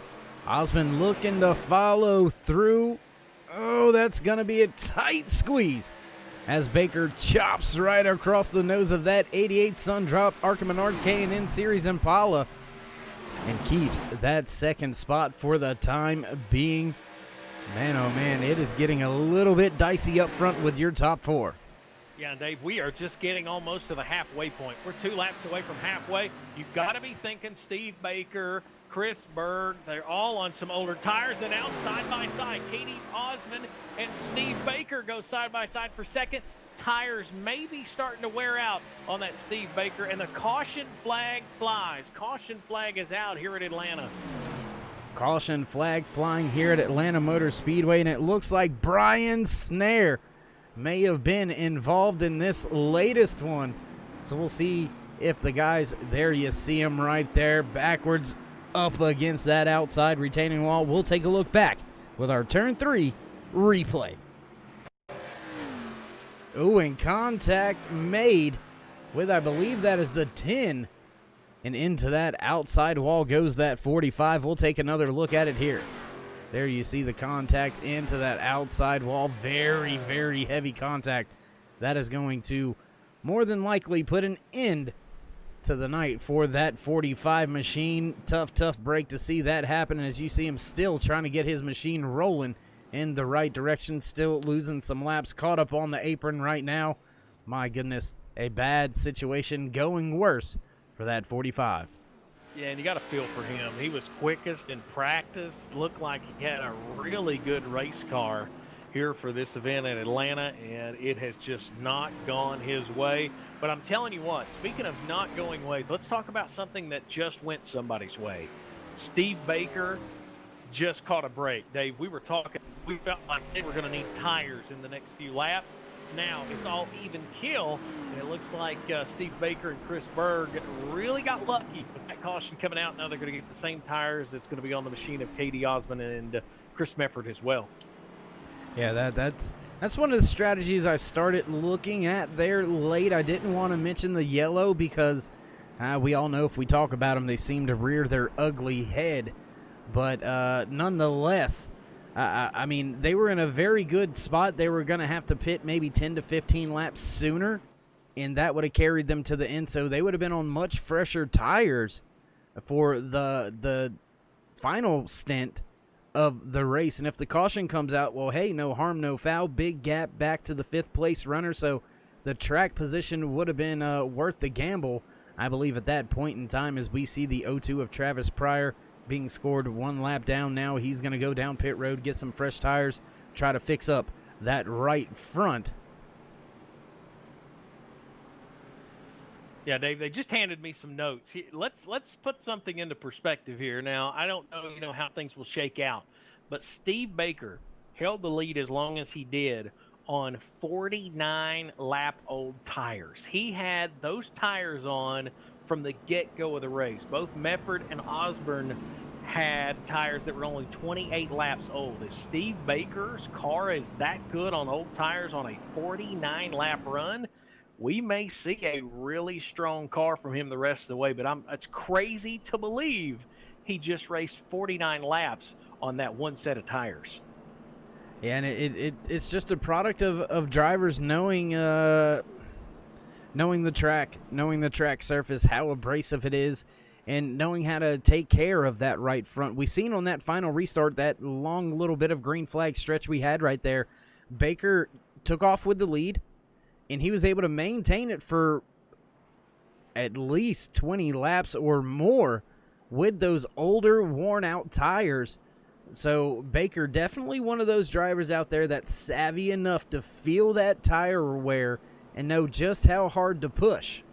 Osmond looking to follow through. Oh, that's going to be a tight squeeze as Baker chops right across the nose of that 88 Sundrop Arca Menards K&N Series Impala and keeps that 2nd spot for the time being. Man, oh man, it is getting a little bit dicey up front with your top 4.
Yeah, Dave, we are just getting almost to the halfway point. We're 2 laps away from halfway. You've got to be thinking Steve Baker, Chris Bird, they're all on some older tires. And now side by side, Katie Osmond and Steve Baker go side by side for 2nd. Tires may be starting to wear out on that Steve Baker, and the caution flag flies. Caution flag is out here at Atlanta.
Caution flag flying here at Atlanta Motor Speedway, and it looks like Brian Snare may have been involved in this latest one. So we'll see if the guys, there you see him right there, backwards up against that outside retaining wall. We'll take a look back with our turn 3 replay. Oh, and contact made with, I believe that is the 10. And into that outside wall goes that 45. We'll take another look at it here. There you see the contact into that outside wall. Very, very heavy contact. That is going to more than likely put an end to the night for that 45 machine. Tough break to see that happen. And as you see him still trying to get his machine rolling in the right direction, still losing some laps, caught up on the apron right now. My goodness, a bad situation, going worse for that 45.
Yeah, and you got to feel for him. He was quickest in practice. Looked like he had a really good race car here for this event in Atlanta, and it has just not gone his way. But I'm telling you what, speaking of not going ways, let's talk about something that just went somebody's way. Steve Baker just caught a break. Dave, we felt like they were going to need tires in the next few laps. Now it's all even kill, and it looks like Steve Baker and Chris Berg really got lucky with that caution coming out. Now they're going to get the same tires that's going to be on the machine of Katie Osmond and Chris Mefford as well.
Yeah, that's one of the strategies I started looking at there late. I didn't want to mention the yellow because we all know if we talk about them, they seem to rear their ugly head. But nonetheless, I mean, they were in a very good spot. They were going to have to pit maybe 10 to 15 laps sooner, and that would have carried them to the end. So they would have been on much fresher tires for the final stint of the race. And if the caution comes out, well, hey, no harm, no foul. Big gap back to the 5th place runner. So the track position would have been worth the gamble, I believe, at that point in time, as we see the 0-2 of Travis Pryor being scored 1 lap down. Now he's going to go down pit road, get some fresh tires, try to fix up that right front.
Yeah, Dave, they just handed me some notes. Let's put something into perspective here. Now, I don't know, how things will shake out, but Steve Baker held the lead as long as he did on 49 lap old tires. He had those tires on from the get-go of the race. Both Mefford and Osborne had tires that were only 28 laps old. If Steve Baker's car is that good on old tires on a 49 lap run, we may see a really strong car from him the rest of the way. But it's crazy to believe he just raced 49 laps on that one set of tires.
Yeah, and it's just a product of drivers knowing the track surface, how abrasive it is, and knowing how to take care of that right front. We seen on that final restart, that long little bit of green flag stretch we had right there, Baker took off with the lead, and he was able to maintain it for at least 20 laps or more with those older, worn-out tires. So Baker, definitely one of those drivers out there that's savvy enough to feel that tire wear and know just how hard to push.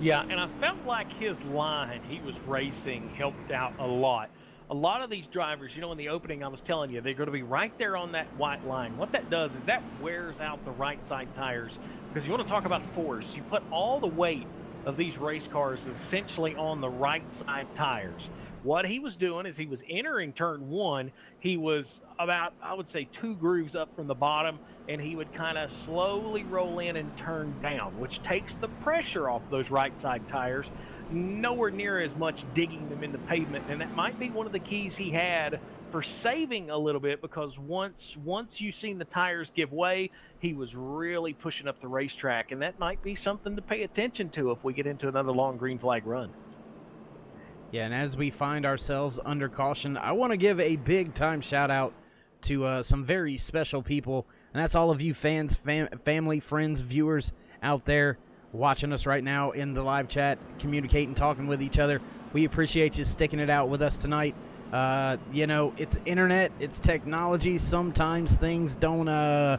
Yeah, and I felt like his line he was racing helped out a lot. A lot of these drivers, in the opening I was telling you, they're going to be right there on that white line. What that does is that wears out the right side tires, because you want to talk about force. You put all the weight of these race cars essentially on the right side tires. What he was doing is he was entering turn 1. He was about, I would say, 2 grooves up from the bottom, and he would kind of slowly roll in and turn down, which takes the pressure off those right side tires. Nowhere near as much digging them in the pavement, and that might be one of the keys he had for saving a little bit, because once you've seen the tires give way, he was really pushing up the racetrack, and that might be something to pay attention to if we get into another long green flag run.
Yeah, and as we find ourselves under caution, I want to give a big-time shout-out to some very special people, and that's all of you fans, family, friends, viewers out there watching us right now in the live chat, communicating, talking with each other. We appreciate you sticking it out with us tonight. It's internet, it's technology. Sometimes things don't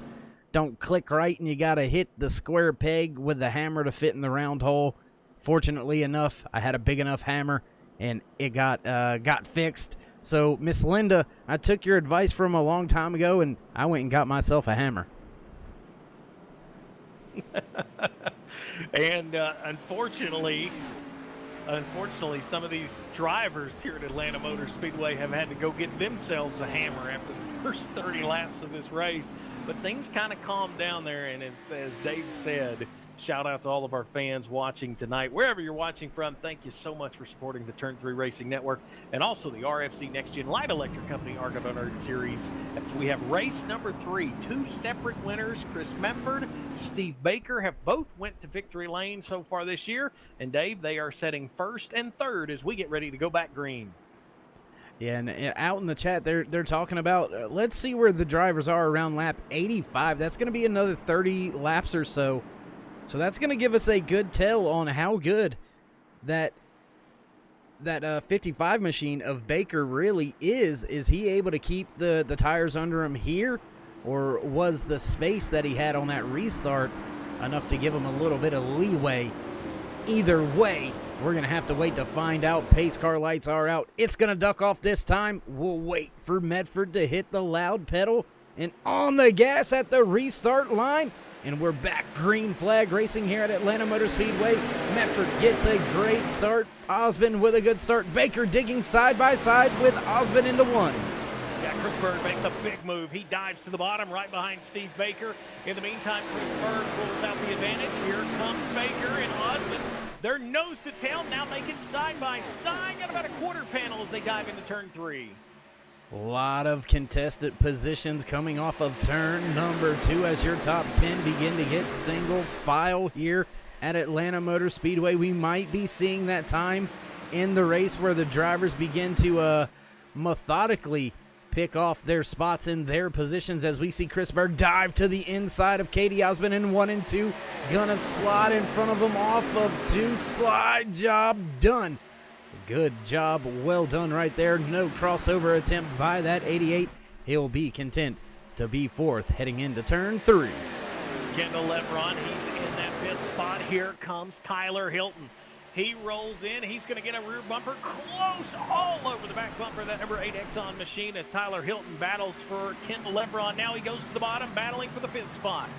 click right, and you got to hit the square peg with the hammer to fit in the round hole. Fortunately enough, I had a big enough hammer, and it got fixed. So, Miss Linda, I took your advice from a long time ago, and I went and got myself a hammer.
And unfortunately, some of these drivers here at Atlanta Motor Speedway have had to go get themselves a hammer after the first 30 laps of this race. But things kind of calmed down there, and as Dave said, shout out to all of our fans watching tonight. Wherever you're watching from, thank you so much for supporting the Turn 3 Racing Network and also the RFC NEXTGEN Light Electric Company R-Governor Series. We have race number 3, 2 separate winners. Chris Mefford, Steve Baker have both went to victory lane so far this year. And Dave, they are setting 1st and 3rd as we get ready to go back green.
Yeah, and out in the chat, they're talking about, let's see where the drivers are around lap 85. That's going to be another 30 laps or so. So that's going to give us a good tell on how good that 55 machine of Baker really is. Is he able to keep the tires under him here? Or was the space that he had on that restart enough to give him a little bit of leeway? Either way, we're going to have to wait to find out. Pace car lights are out. It's going to duck off this time. We'll wait for Medford to hit the loud pedal and on the gas at the restart line. And we're back. Green flag racing here at Atlanta Motor Speedway. Medford gets a great start. Osmond with a good start. Baker digging side by side with Osmond into one.
Yeah, Chris Berg makes a big move. He dives to the bottom right behind Steve Baker. In the meantime, Chris Berg pulls out the advantage. Here comes Baker and Osmond. They're nose to tail, now making side by side. Got about a quarter panel as they dive into turn 3.
A lot of contested positions coming off of turn number 2 as your top 10 begin to get single file here at Atlanta Motor Speedway. We might be seeing that time in the race where the drivers begin to methodically pick off their spots in their positions as we see Chris Berg dive to the inside of Katie Osmond in 1 and 2. Gonna slide in front of him off of 2. Slide job done. Good job. Well done right there. No crossover attempt by that 88. He'll be content to be 4th heading into turn 3.
Kendall Lebron, he's in that 5th spot. Here comes Tyler Hilton. He rolls in. He's going to get a rear bumper close all over the back bumper of that number 8 Exxon machine as Tyler Hilton battles for Kendall Lebron. Now he goes to the bottom, battling for the 5th spot.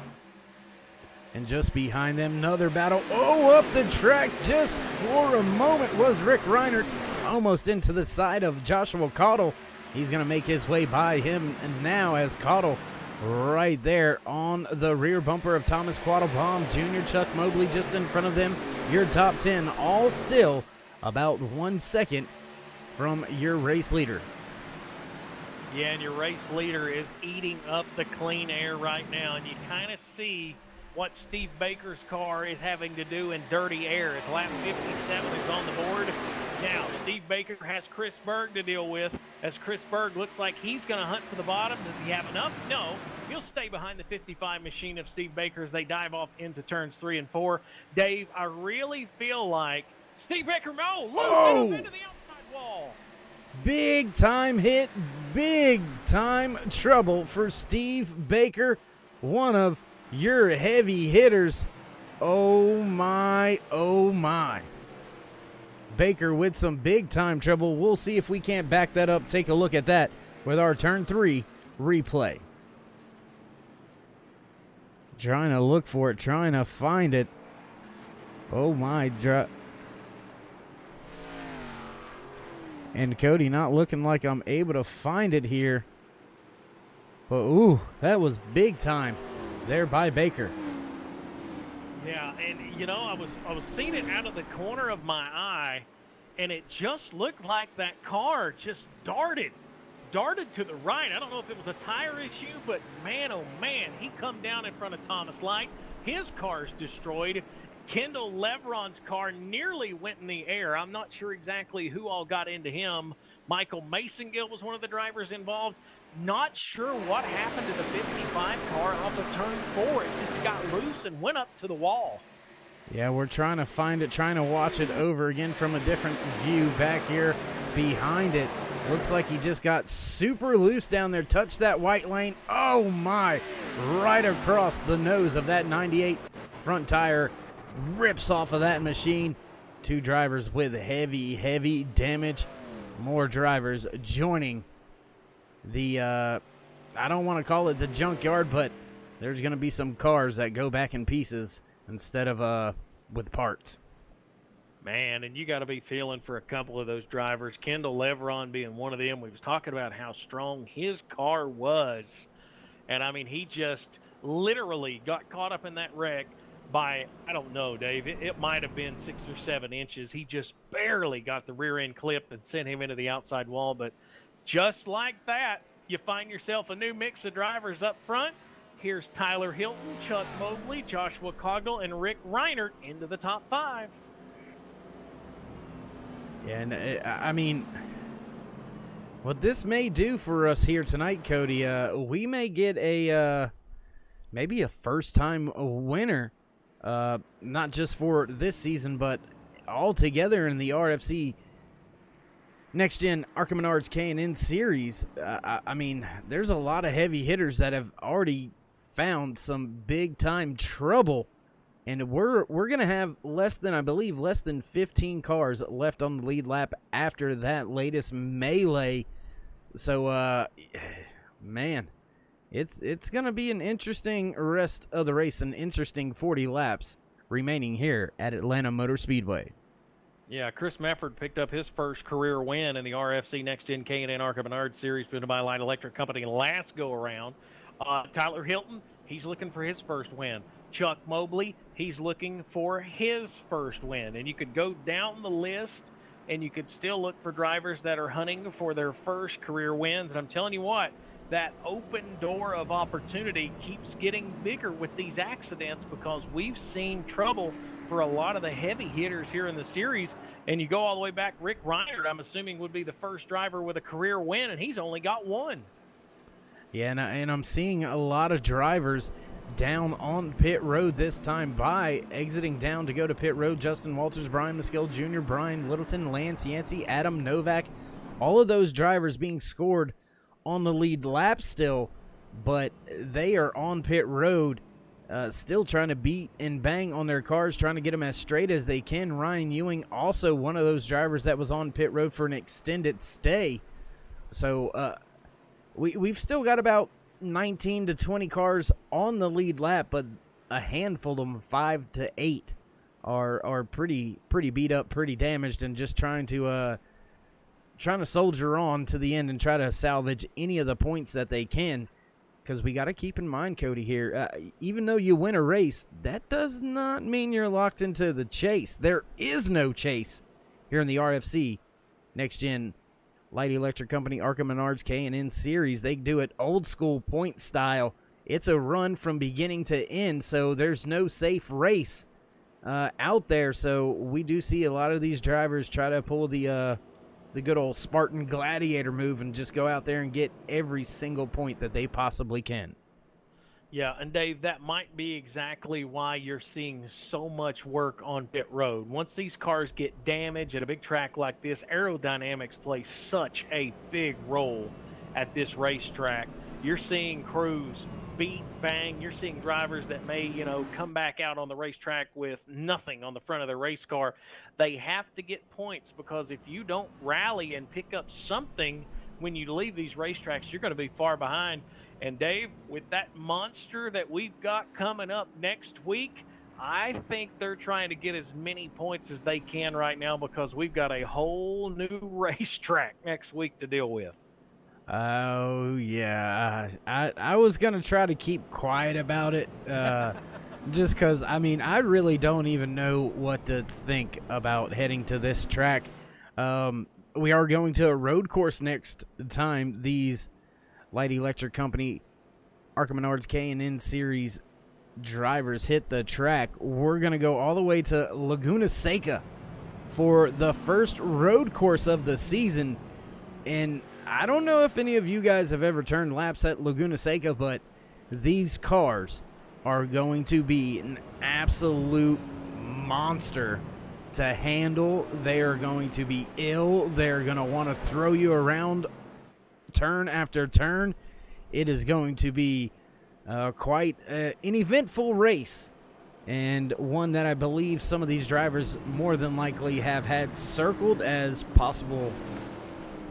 And just behind them, another battle. Oh, up the track just for a moment was Rick Reinert. Almost into the side of Joshua Caudle. He's going to make his way by him. And now as Caudle right there on the rear bumper of Thomas Quattlebaum Jr., Chuck Mobley just in front of them. Your top 10 all still about 1 second from your race leader.
Yeah, and your race leader is eating up the clean air right now. And you kind of see what Steve Baker's car is having to do in dirty air as lap 57 is on the board. Now, Steve Baker has Chris Berg to deal with as Chris Berg looks like he's going to hunt for the bottom. Does he have enough? No. He'll stay behind the 55 machine of Steve Baker as they dive off into turns 3 and 4. Dave, I really feel like Steve Baker, loose into the outside wall.
Big time hit, big time trouble for Steve Baker, one of your heavy hitters. Oh my, oh my. Baker with some big time trouble. We'll see if we can't back that up. Take a look at that with our turn 3 replay. Trying to look for it, trying to find it. Oh my. And Cody not looking like I'm able to find it here. But ooh, that was big time there by Baker.
Yeah, and you know, I was seeing it out of the corner of my eye, and it just looked like that car just darted to the right. I don't know if it was a tire issue, but man, oh man, he come down in front of Thomas Light. His car's destroyed. Kendall Lebron's car nearly went in the air. I'm not sure exactly who all got into him. Michael Masongill was one of the drivers involved. Not sure what happened to the 55 car off of turn 4. It just got loose and went up to the wall.
Yeah, we're trying to find it, trying to watch it over again from a different view back here behind it. Looks like he just got super loose down there, touched that white lane. Oh my, right across the nose of that 98 front tire. Rips off of that machine. 2 drivers with heavy damage. More drivers joining the, I don't want to call it the junkyard, but there's going to be some cars that go back in pieces instead of with parts.
Man, and you got to be feeling for a couple of those drivers. Kendall Lebron being one of them. We was talking about how strong his car was. And, I mean, he just literally got caught up in that wreck by, I don't know, Dave, it might have been 6 or 7 inches. He just barely got the rear end clipped and sent him into the outside wall. But just like that, you find yourself a new mix of drivers up front. Here's Tyler Hilton, Chuck Mobley, Joshua Cogdell, and Rick Reinert into the top 5.
Yeah, and I mean, What this may do for us here tonight, Cody, we may get a maybe a first-time winner, not just for this season, but altogether in the RFC Next Gen Arca Menards K&N Series. I mean, there's a lot of heavy hitters that have already found some big-time trouble, and we're gonna have less than 15 cars left on the lead lap after that latest melee. So, man, it's going to be an interesting rest of the race, an interesting 40 laps remaining here at Atlanta Motor Speedway.
Yeah, Chris Mefford picked up his first career win in the RFC Next Gen K&N Arca Menards Series presented by Light Electric Company last go-around. Tyler Hilton, he's looking for his first win. Chuck Mobley, he's looking for his first win. And you could go down the list, and you could still look for drivers that are hunting for their first career wins. And I'm telling you what, that open door of opportunity keeps getting bigger with these accidents, because we've seen trouble for a lot of the heavy hitters here in the series. And you go all the way back, Rick Reinert, I'm assuming, would be the first driver with a career win, and he's only got one.
Yeah, and I'm seeing a lot of drivers down on pit road this time by exiting down to go to pit road. Justin Walters, Brian Muskill Jr., Brian Littleton, Lance Yancey, Adam Novak, all of those drivers being scored on the lead lap still, but they are on pit road, still trying to beat and bang on their cars, trying to get them as straight as they can. Ryan Ewing, also one of those drivers that was on pit road for an extended stay. So we've still got about 19 to 20 cars on the lead lap, but a handful of them, 5 to 8, are pretty beat up, pretty damaged, and just trying to soldier on to the end and try to salvage any of the points that they can. Because we got to keep in mind, Cody, here, even though you win a race, that does not mean you're locked into the chase. There is no chase here in the RFC Next Gen Light Electric Company Arca Menards K&N Series. They do it old school point style. It's a run from beginning to end, so there's no safe race out there. So we do see a lot of these drivers try to pull the good old Spartan Gladiator move and just go out there and get every single point that they possibly can.
Yeah, and Dave, that might be exactly why you're seeing so much work on pit road. Once these cars get damaged at a big track like this, aerodynamics play such a big role at this racetrack. You're seeing crews beat, bang. You're seeing drivers that may, come back out on the racetrack with nothing on the front of their race car. They have to get points, because if you don't rally and pick up something when you leave these racetracks, you're going to be far behind. And Dave, with that monster that we've got coming up next week, I think they're trying to get as many points as they can right now, because we've got a whole new racetrack next week to deal with.
Oh, yeah. I was going to try to keep quiet about it, just because, I really don't even know what to think about heading to this track. We are going to a road course next time these Light Electric Company Arca Menards K&N Series drivers hit the track. We're going to go all the way to Laguna Seca for the first road course of the season. And I don't know if any of you guys have ever turned laps at Laguna Seca, but these cars are going to be an absolute monster to handle. They are going to be ill. They're going to want to throw you around turn after turn. It is going to be quite an eventful race, and one that I believe some of these drivers more than likely have had circled as possible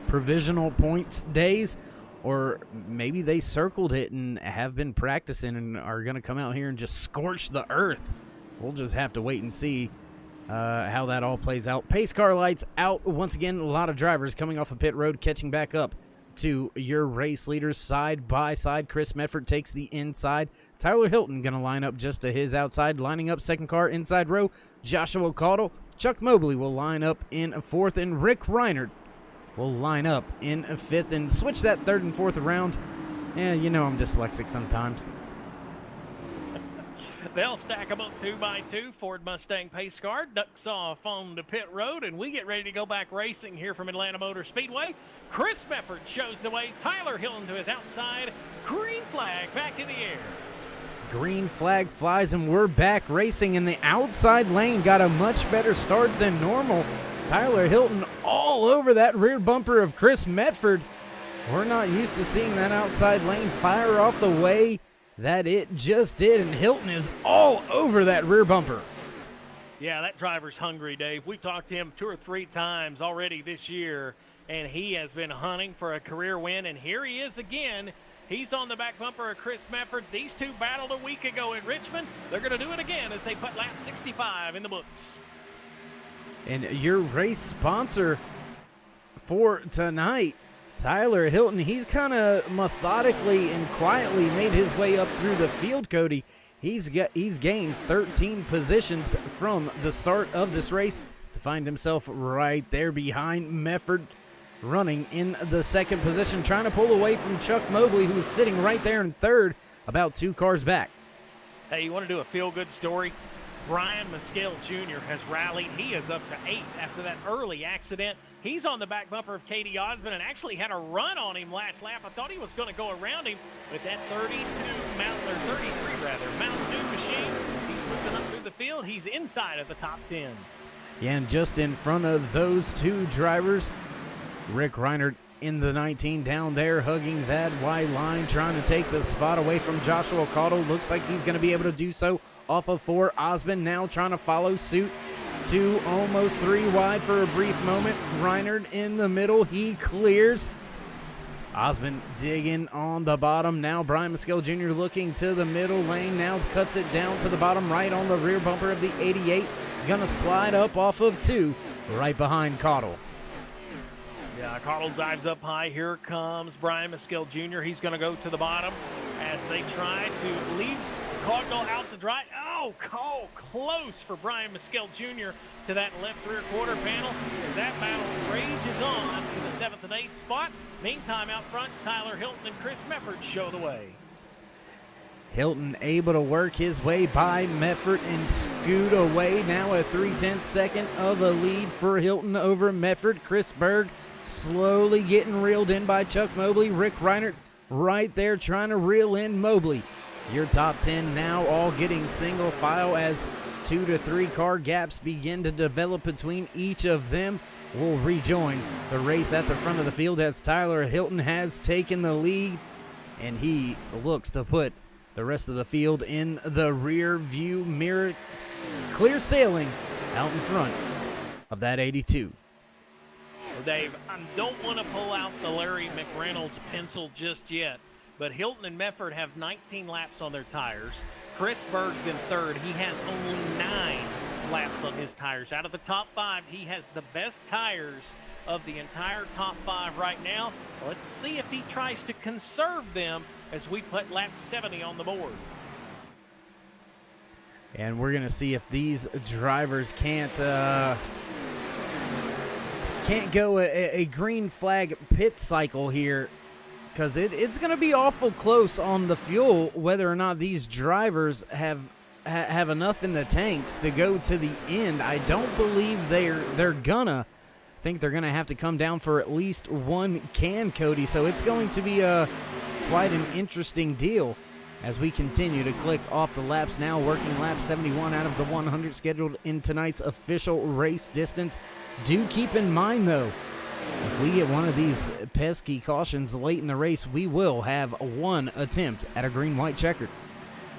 provisional points days, or maybe they circled it and have been practicing and are going to come out here and just scorch the earth. We'll just have to wait and see how that all plays out. Pace car lights out once again. A lot of drivers coming off of pit road, catching back up to your race leaders side by side. Chris Medford takes the inside. Tyler Hilton going to line up just to his outside, lining up second car inside row. Joshua Caudle, Chuck Mobley will line up in fourth, and Rick Reinert will line up in fifth, and switch that third and fourth around. Yeah, I'm dyslexic sometimes.
They'll stack them up 2 by 2. Ford Mustang pace car ducks off on the pit road, and we get ready to go back racing here from Atlanta Motor Speedway. Chris Mefford shows the way. Tyler Hilton to his outside. Green flag back in the air.
Green flag flies, and we're back racing in the outside lane. Got a much better start than normal. Tyler Hilton all over that rear bumper of Chris Medford. We're not used to seeing that outside lane fire off the way that it just did, and Hilton is all over that rear bumper.
Yeah, that driver's hungry, Dave. We talked to him 2 or 3 times already this year, and he has been hunting for a career win, and here he is again. He's on the back bumper of Chris Mefford. These two battled a week ago in Richmond. They're going to do it again as they put lap 65 in the books.
And your race sponsor for tonight, Tyler Hilton, he's kind of methodically and quietly made his way up through the field, Cody. He's gained 13 positions from the start of this race to find himself right there behind Mefford, running in the second position, trying to pull away from Chuck Mobley, who's sitting right there in third, about 2 cars back.
Hey, you want to do a feel-good story? Brian Mescal Jr. has rallied. He is up to 8th after that early accident. He's on the back bumper of Katie Osmond and actually had a run on him last lap. I thought he was going to go around him with that 33 Mountain Dew machine. He's moving up through the field. He's inside of the top 10.
Yeah, and just in front of those 2 drivers, Rick Reinert in the 19 down there, hugging that wide line, trying to take the spot away from Joshua Cottle. Looks like he's going to be able to do so off of 4. Osmond now trying to follow suit. 2, almost 3 wide for a brief moment. Reinert in the middle. He clears. Osmond digging on the bottom. Now Brian Mescal Jr. looking to the middle lane. Now cuts it down to the bottom right on the rear bumper of the 88. Gonna slide up off of 2 right behind Cottle.
Yeah, Cottle dives up high. Here comes Brian Mescal Jr. He's going to go to the bottom as they try to leave Cogdell out to dry. Oh, close for Brian Mescal Jr. to that left rear quarter panel. As that battle rages on to the 7th and 8th spot. Meantime, out front, Tyler Hilton and Chris Mefford show the way.
Hilton able to work his way by Mefford and scoot away. Now a 3/10 second of a lead for Hilton over Mefford. Chris Berg slowly getting reeled in by Chuck Mobley. Rick Reinert right there trying to reel in Mobley. Your top 10 now all getting single file as 2 to 3 car gaps begin to develop between each of them. Will rejoin the race at the front of the field as Tyler Hilton has taken the lead, and he looks to put the rest of the field in the rear view mirror, clear sailing out in front of that 82.
Well, Dave, I don't want to pull out the Larry McReynolds pencil just yet, but Hilton and Mefford have 19 laps on their tires. Chris Berg's in third. He has only 9 laps on his tires. Out of the top 5, he has the best tires of the entire top 5 right now. Let's see if he tries to conserve them as we put lap 70 on the board.
And we're going to see if these drivers can't go a green flag pit cycle here, because it's going to be awful close on the fuel whether or not these drivers have enough in the tanks to go to the end. I don't believe they're gonna. I think they're gonna have to come down for at least 1 can, Cody. So it's going to be quite an interesting deal as we continue to click off the laps now, working lap 71 out of the 100 scheduled in tonight's official race distance. Do keep in mind, though, if we get one of these pesky cautions late in the race, we will have 1 attempt at a green-white checkered.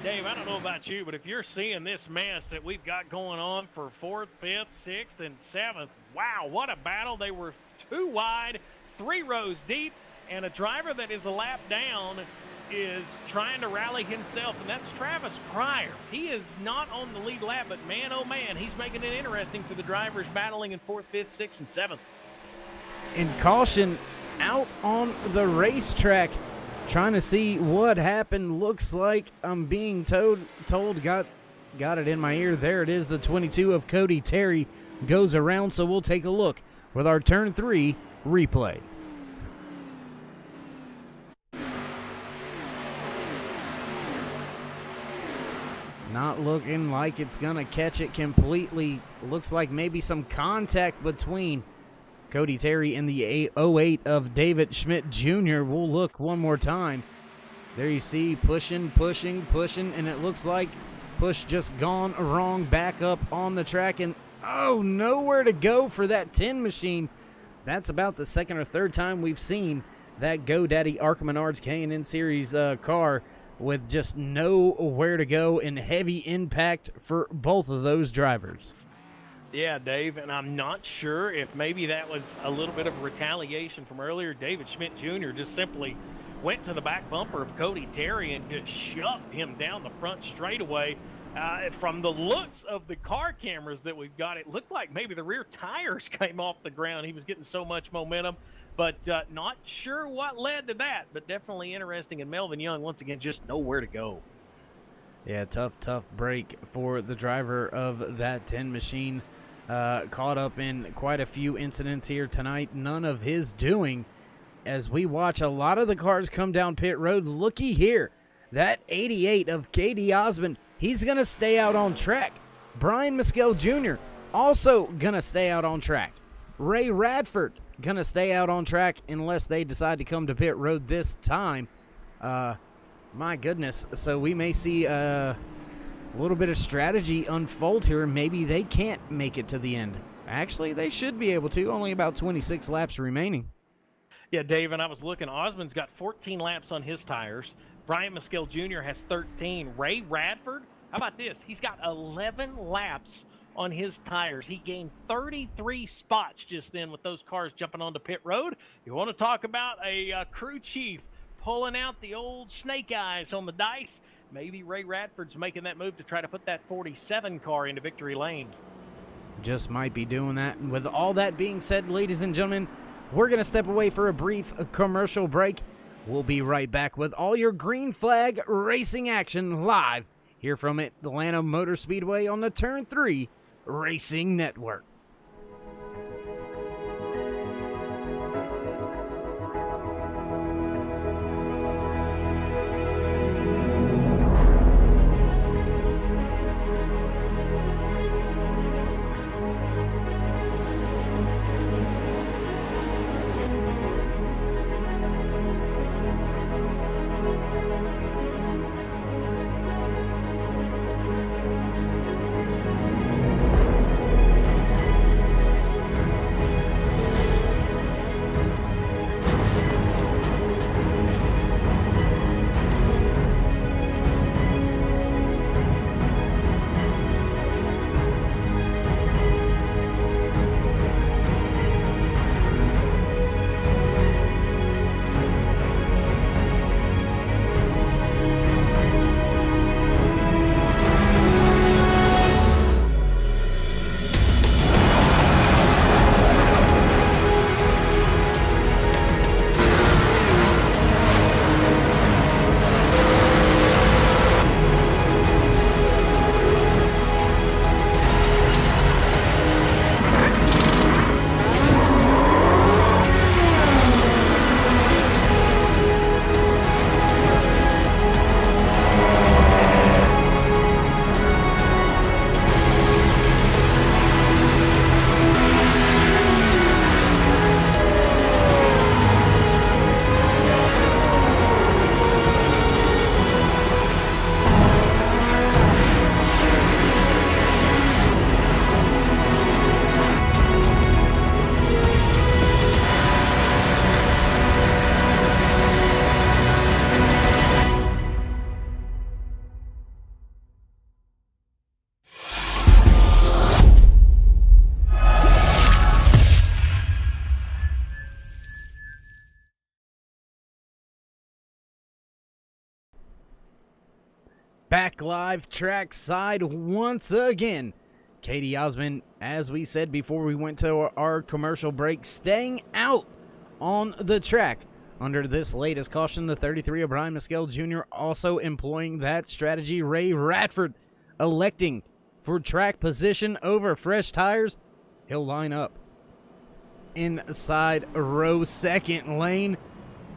Dave, I don't know about you, but if you're seeing this mess that we've got going on for 4th, 5th, 6th, and 7th, wow, what a battle. They were 2 wide, 3 rows deep, and a driver that is a lap down is trying to rally himself, and that's Travis Pryor. He is not on the lead lap, but man, oh man, he's making it interesting for the drivers battling in 4th, 5th, 6th, and 7th.
And caution out on the racetrack. Trying to see what happened. Looks like I'm being told got it in my ear. There it is. The 22 of Cody Terry goes around, so we'll take a look with our turn 3 replay. Not looking like it's going to catch it completely. Looks like maybe some contact between Cody Terry and the 08 of David Schmidt Jr. We'll look one more time. There you see pushing, and it looks like push just gone wrong back up on the track. And, oh, nowhere to go for that 10 machine. That's about the second or third time we've seen that GoDaddy Arca Menards K&N Series car with just nowhere to go and heavy impact for both of those drivers.
Yeah, Dave, and I'm not sure if maybe that was a little bit of retaliation from earlier. David Schmidt Jr. just simply went to the back bumper of Cody Terry and just shoved him down the front straightaway. From the looks of the car cameras that we've got, it looked like maybe the rear tires came off the ground. He was getting so much momentum, but not sure what led to that, but definitely interesting. And Melvin Young, once again, just nowhere to go.
Yeah, tough break for the driver of that 10 machine. Caught up in quite a few incidents here tonight, none of his doing. As we watch a lot of the cars come down pit road, looky here. That 88 of K.D. Osmond, he's going to stay out on track. Brian Mescal Jr. also going to stay out on track. Ray Radford going to stay out on track unless they decide to come to pit road this time. My goodness. So we may see a little bit of strategy unfold here. Maybe they can't make it to the end. Actually, they should be able to. Only about 26 laps remaining.
Yeah, Dave, and I was looking. Osmond's got 14 laps on his tires. Brian Mescal Jr. has 13. Ray Radford, how about this? He's got 11 laps on his tires. He gained 33 spots just then with those cars jumping onto pit road. You want to talk about a crew chief pulling out the old snake eyes on the dice? Maybe Ray Radford's making that move to try to put that 47 car into victory lane.
Just might be doing that. And with all that being said, ladies and gentlemen, we're going to step away for a brief commercial break. We'll be right back with all your green flag racing action live here from Atlanta Motor Speedway on the Turn 3 Racing Network. Back live trackside once again. K.D. Osmond, as we said before we went to our commercial break, staying out on the track under this latest caution. The 33 of Brian Mescal Jr. also employing that strategy. Ray Radford electing for track position over fresh tires. He'll line up inside row second lane.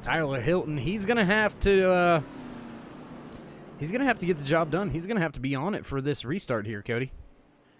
Tyler Hilton, he's going to have to He's going to have to get the job done. He's going to have to be on it for this restart here, Cody.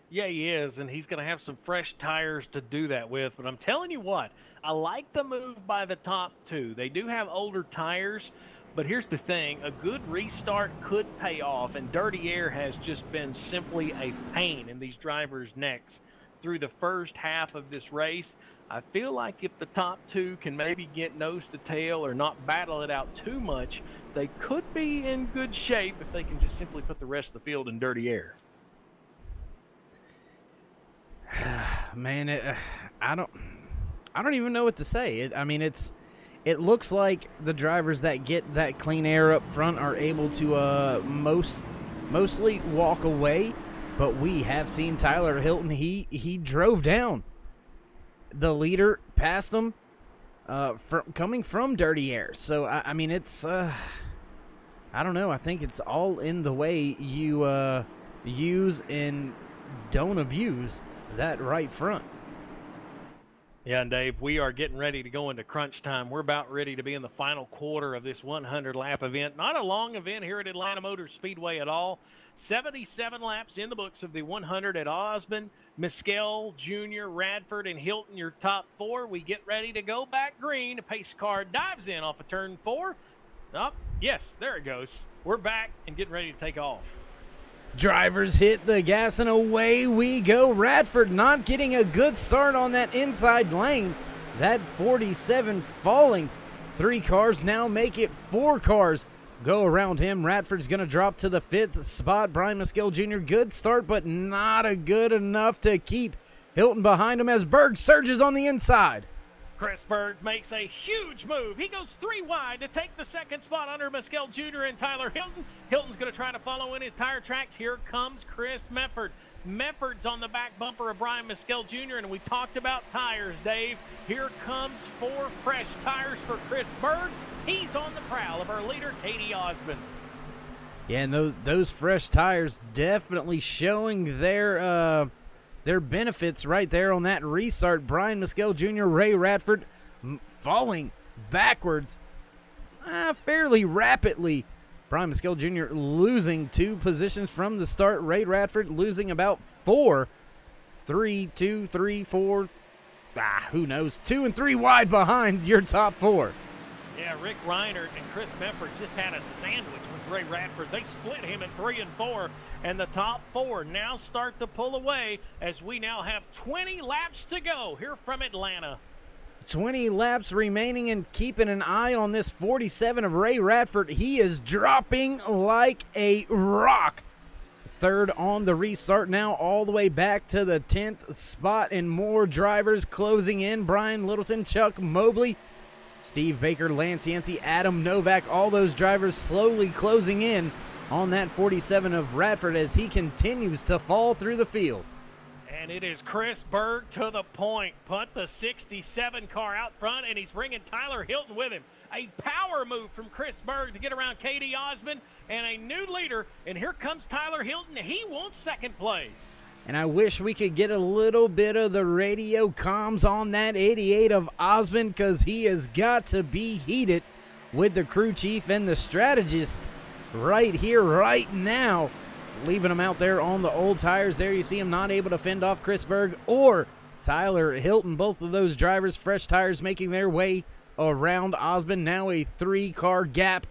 Yeah, he is, and he's going to have some fresh tires to do that with. But I'm telling you what, I like the move by the top two. They do have older tires, but here's the thing. A good restart could pay off, and dirty air has just been simply a pain in these drivers' necks through the first half of this race. I feel like if the top two can maybe get nose to tail or not battle it out too much, they could be in good shape if they can just simply put the rest of the field in dirty air.
Man, I don't even know what to say. It looks like the drivers that get that clean air up front are able to mostly walk away, but we have seen Tyler Hilton. He drove down the leader past them, coming from dirty air. So it's I don't know. I think it's all in the way you use and don't abuse that right front.
Yeah, and Dave, we are getting ready to go into crunch time. We're about ready to be in the final quarter of this 100-lap event. Not a long event here at Atlanta Motor Speedway at all. 77 laps in the books of the 100 at Osmond, Mescal, Jr., Radford, and Hilton, your top four. We get ready to go back green. A pace car dives in off of turn 4. Oh, yes, there it goes. We're back and getting ready to take off.
Drivers hit the gas and away we go. Radford not getting a good start on that inside lane. That 47 falling. 3 cars now make it 4 cars go around him. Radford's going to drop to the 5th spot. Brian Mescal Jr. good start, but not a good enough to keep Hilton behind him as Berg surges on the inside.
Chris Berg makes a huge move. He goes 3 wide to take the 2nd spot under Mescal Jr. and Tyler Hilton. Hilton's going to try to follow in his tire tracks. Here comes Chris Mefford. Mefford's on the back bumper of Brian Mescal Jr., and we talked about tires, Dave. Here comes 4 fresh tires for Chris Berg. He's on the prowl of our leader, Katie Osmond.
Yeah, and those fresh tires definitely showing their benefits right there on that restart. Brian Mescal Jr., Ray Radford falling backwards fairly rapidly. Brian Mescal Jr. losing 2 positions from the start. Ray Radford losing about 4. 2, 3, 4. Who knows? 2 and 3 wide behind your top 4.
Yeah, Rick Reinert and Chris Mefford just had a sandwich with Ray Radford. They split him in 3 and 4, and the top 4 now start to pull away as we now have 20 laps to go here from Atlanta.
20 laps remaining, and keeping an eye on this 47 of Ray Radford. He is dropping like a rock. 3rd on the restart now, all the way back to the 10th spot, and more drivers closing in. Brian Littleton, Chuck Mobley, Steve Baker, Lance Yancey, Adam Novak, all those drivers slowly closing in on that 47 of Radford as he continues to fall through the field.
And it is Chris Berg to the point. Put the 67 car out front, and he's bringing Tyler Hilton with him. A power move from Chris Berg to get around Katie Osmond, and a new leader. And here comes Tyler Hilton. He wants 2nd place.
And I wish we could get a little bit of the radio comms on that 88 of Osmond, because he has got to be heated with the crew chief and the strategist right here, right now. Leaving him out there on the old tires. There you see him not able to fend off Chris Berg or Tyler Hilton. Both of those drivers, fresh tires, making their way around Osmond. Now a 3-car gap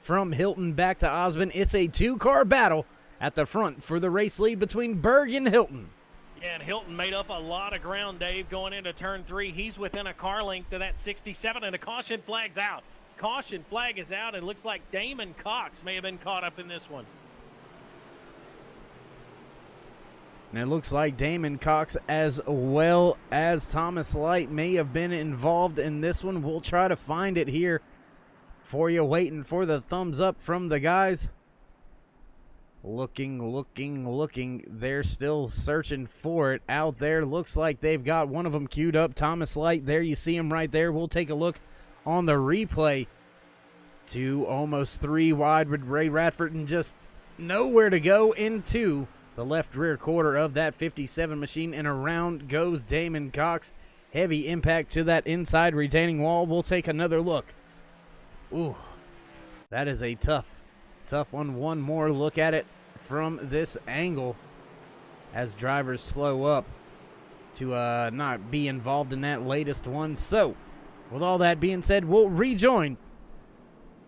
from Hilton back to Osmond. It's a 2-car battle at the front for the race lead between Berg and Hilton.
Yeah, and Hilton made up a lot of ground, Dave, going into turn 3. He's within a car length of that 67, and a caution flag's out. Caution flag is out, and it looks like Damon Cox may have been caught up in this one.
And it looks like Damon Cox as well as Thomas Light may have been involved in this one. We'll try to find it here for you, waiting for the thumbs up from the guys. Looking. They're still searching for it out there. Looks like they've got one of them queued up. Thomas Light, there you see him right there. We'll take a look on the replay. 2 almost 3 wide with Ray Radford, and just nowhere to go into the left rear quarter of that 57 machine, and around goes Damon Cox. Heavy impact to that inside retaining wall. We'll take another look. Ooh, that is a tough tough one. One more look at it from this angle as drivers slow up to not be involved in that latest one. So, with all that being said, we'll rejoin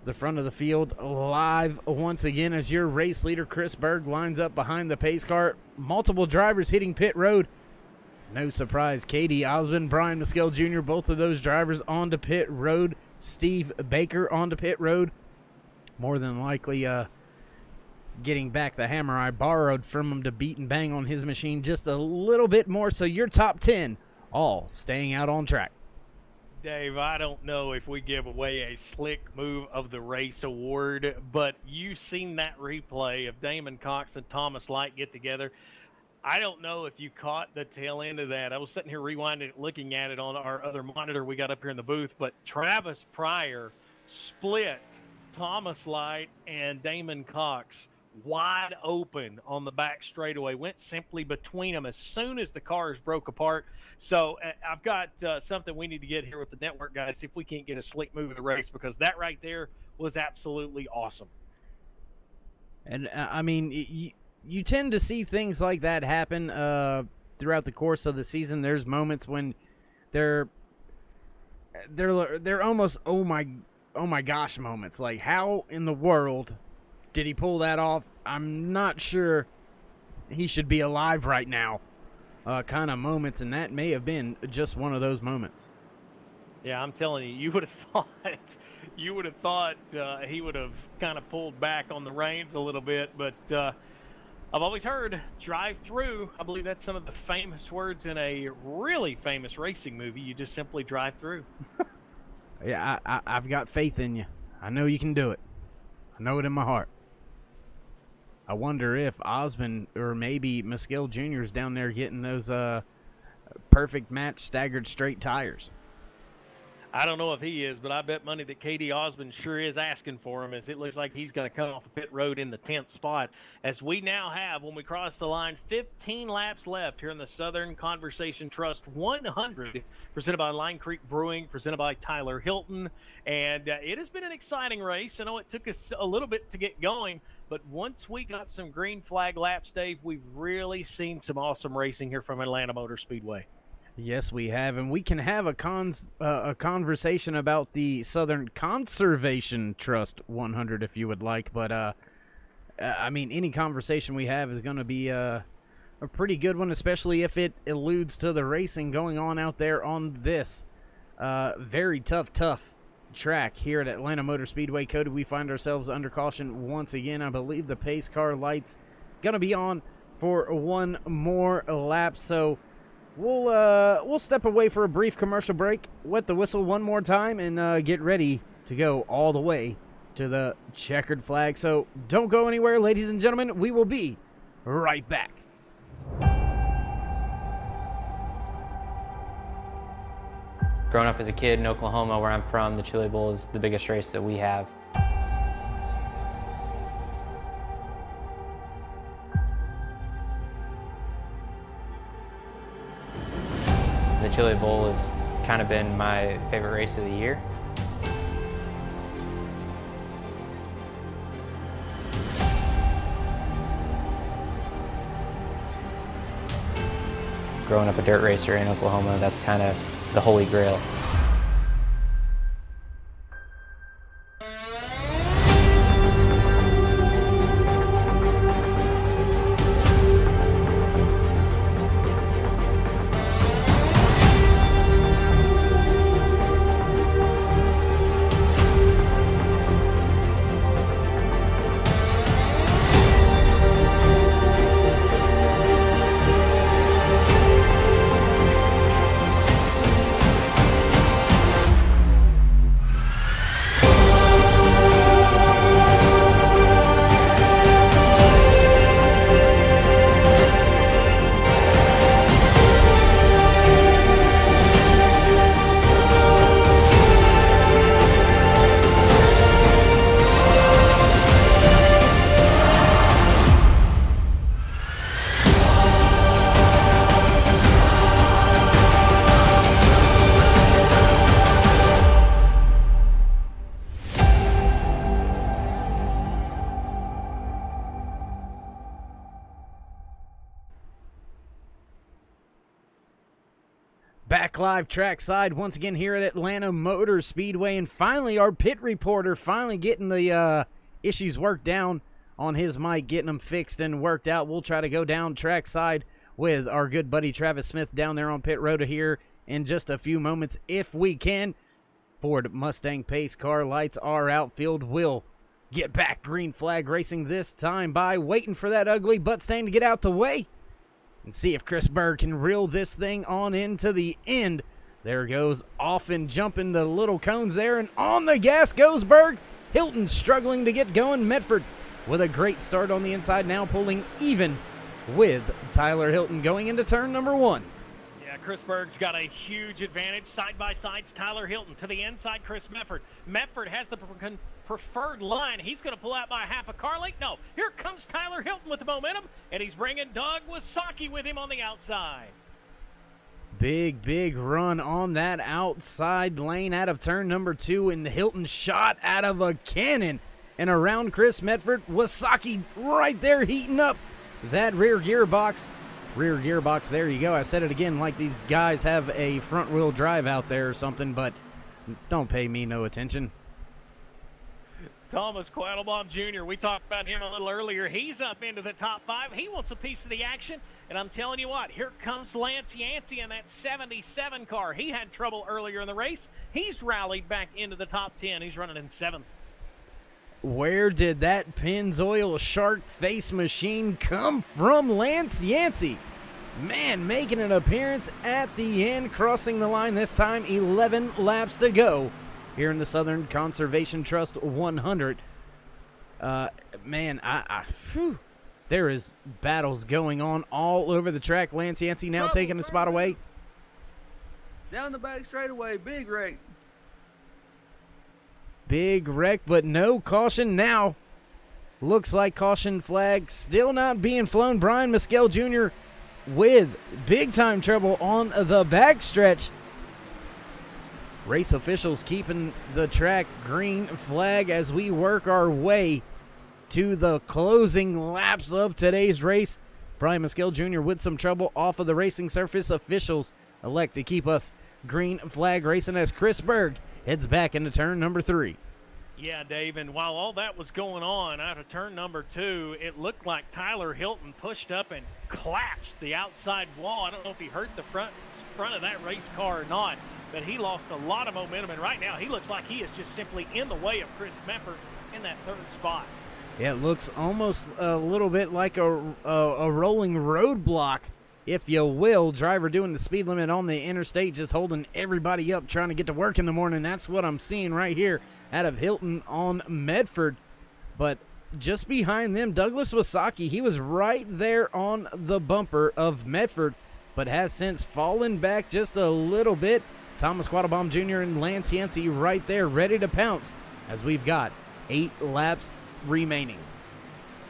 the front of the field live once again as your race leader, Chris Berg, lines up behind the pace car. Multiple drivers hitting pit road. No surprise, Katie Osmond, Brian Mescal Jr., both of those drivers onto pit road. Steve Baker onto pit road. More than likely getting back the hammer I borrowed from him to beat and bang on his machine just a little bit more. So your top 10 all staying out on track.
Dave, I don't know if we give away a slick move of the race award, but you've seen that replay of Damon Cox and Thomas Light get together. I don't know if you caught the tail end of that. I was sitting here rewinding, looking at it on our other monitor we got up here in the booth, but Travis Pryor split Thomas Light and Damon Cox wide open on the back straightaway, went simply between them as soon as the cars broke apart. So I've got something we need to get here with the network guys, see if we can't get a slick move of the race, because that right there was absolutely awesome.
And I mean, you tend to see things like that happen throughout the course of the season. There's moments when they're almost oh my gosh moments. Like, how in the world did he pull that off? I'm not sure he should be alive right now kind of moments, and that may have been just one of those moments.
Yeah, I'm telling you, you would have thought he would have kind of pulled back on the reins a little bit, but I've always heard drive through. I believe that's some of the famous words in a really famous racing movie. You just simply drive through.
Yeah, I've got faith in you. I know you can do it. I know it in my heart. I wonder if Osmond or maybe Mescal Jr. is down there getting those perfect match staggered straight tires.
I don't know if he is, but I bet money that Katie Osmond sure is asking for him, as it looks like he's going to come off the pit road in the 10th spot. As we now have, when we cross the line, 15 laps left here in the Southern Conversation Trust 100, presented by Line Creek Brewing, presented by Tyler Hilton. And it has been an exciting race. I know it took us a little bit to get going, but once we got some green flag laps, Dave, we've really seen some awesome racing here from Atlanta Motor Speedway.
Yes, we have, and we can have a conversation about the Southern Conservation Trust 100 if you would like, but I mean, any conversation we have is going to be a pretty good one, especially if it alludes to the racing going on out there on this very tough track here at Atlanta Motor Speedway. Cody, we find ourselves under caution once again. I believe the pace car light's going to be on for one more lap, so we'll step away for a brief commercial break, wet the whistle one more time, and get ready to go all the way to the checkered flag. So don't go anywhere, ladies and gentlemen. We will be right back.
Growing up as a kid in Oklahoma, where I'm from, the Chili Bowl is the biggest race that we have. The Chili Bowl has kind of been my favorite race of the year. Growing up a dirt racer in Oklahoma, that's kind of the holy grail.
Back live trackside once again here at Atlanta Motor Speedway, and finally our pit reporter finally getting the issues worked down on his mic, getting them fixed and worked out. We'll try to go down trackside with our good buddy Travis Smith down there on pit road here in just a few moments if we can. Ford Mustang pace car lights are outfield. Will get back. Green flag racing this time by, waiting for that ugly butt stain to get out the way. And see if Chris Berg can reel this thing on into the end. There goes off and jumping the little cones there, and on the gas goes Berg. Hilton struggling to get going. Medford with a great start on the inside, now pulling even with Tyler Hilton going into turn number 1.
Yeah, Chris Berg's got a huge advantage. Side by sides, Tyler Hilton to the inside, Chris Medford. Medford has the preferred line. He's going to pull out by half a car length. No, here comes Tyler Hilton with the momentum, and he's bringing Doug Wasaki with him on the outside.
Big run on that outside lane out of turn number 2, and Hilton shot out of a cannon and around Chris Medford. Wasaki right there heating up that rear gearbox. There you go. I said it again, like these guys have a front wheel drive out there or something, but don't pay me no attention.
Thomas Quattlebaum Jr., we talked about him a little earlier. He's up into the top 5. He wants a piece of the action, and I'm telling you what, here comes Lance Yancey in that 77 car. He had trouble earlier in the race. He's rallied back into the top 10. He's running in 7th.
Where did that Pennzoil shark face machine come from? Lance Yancey, man, making an appearance at the end, crossing the line this time. 11 laps to go here in the Southern Conservation Trust 100. Man, there is battles going on all over the track. Lance Yancey now taking a spot away.
Down the back straightaway, big wreck.
Big wreck, but no caution now. Looks like caution flag still not being flown. Brian Mescal Jr. with big-time trouble on the backstretch. Race officials keeping the track green flag as we work our way to the closing laps of today's race. Brian Mescal Jr. with some trouble off of the racing surface. Officials elect to keep us green flag racing as Chris Berg heads back into turn number 3.
Yeah, Dave, and while all that was going on out of turn number 2, it looked like Tyler Hilton pushed up and collapsed the outside wall. I don't know if he hurt the front of that race car or not, but he lost a lot of momentum, and right now he looks like he is just simply in the way of Chris Medford in that 3rd spot.
Yeah, it looks almost a little bit like a rolling roadblock, if you will. Driver doing the speed limit on the interstate, just holding everybody up, trying to get to work in the morning. That's what I'm seeing right here out of Hilton on Medford. But just behind them, Douglas Wasaki, he was right there on the bumper of Medford, but has since fallen back just a little bit. Thomas Quattlebaum Jr. and Lance Yancey right there, ready to pounce as we've got 8 laps remaining.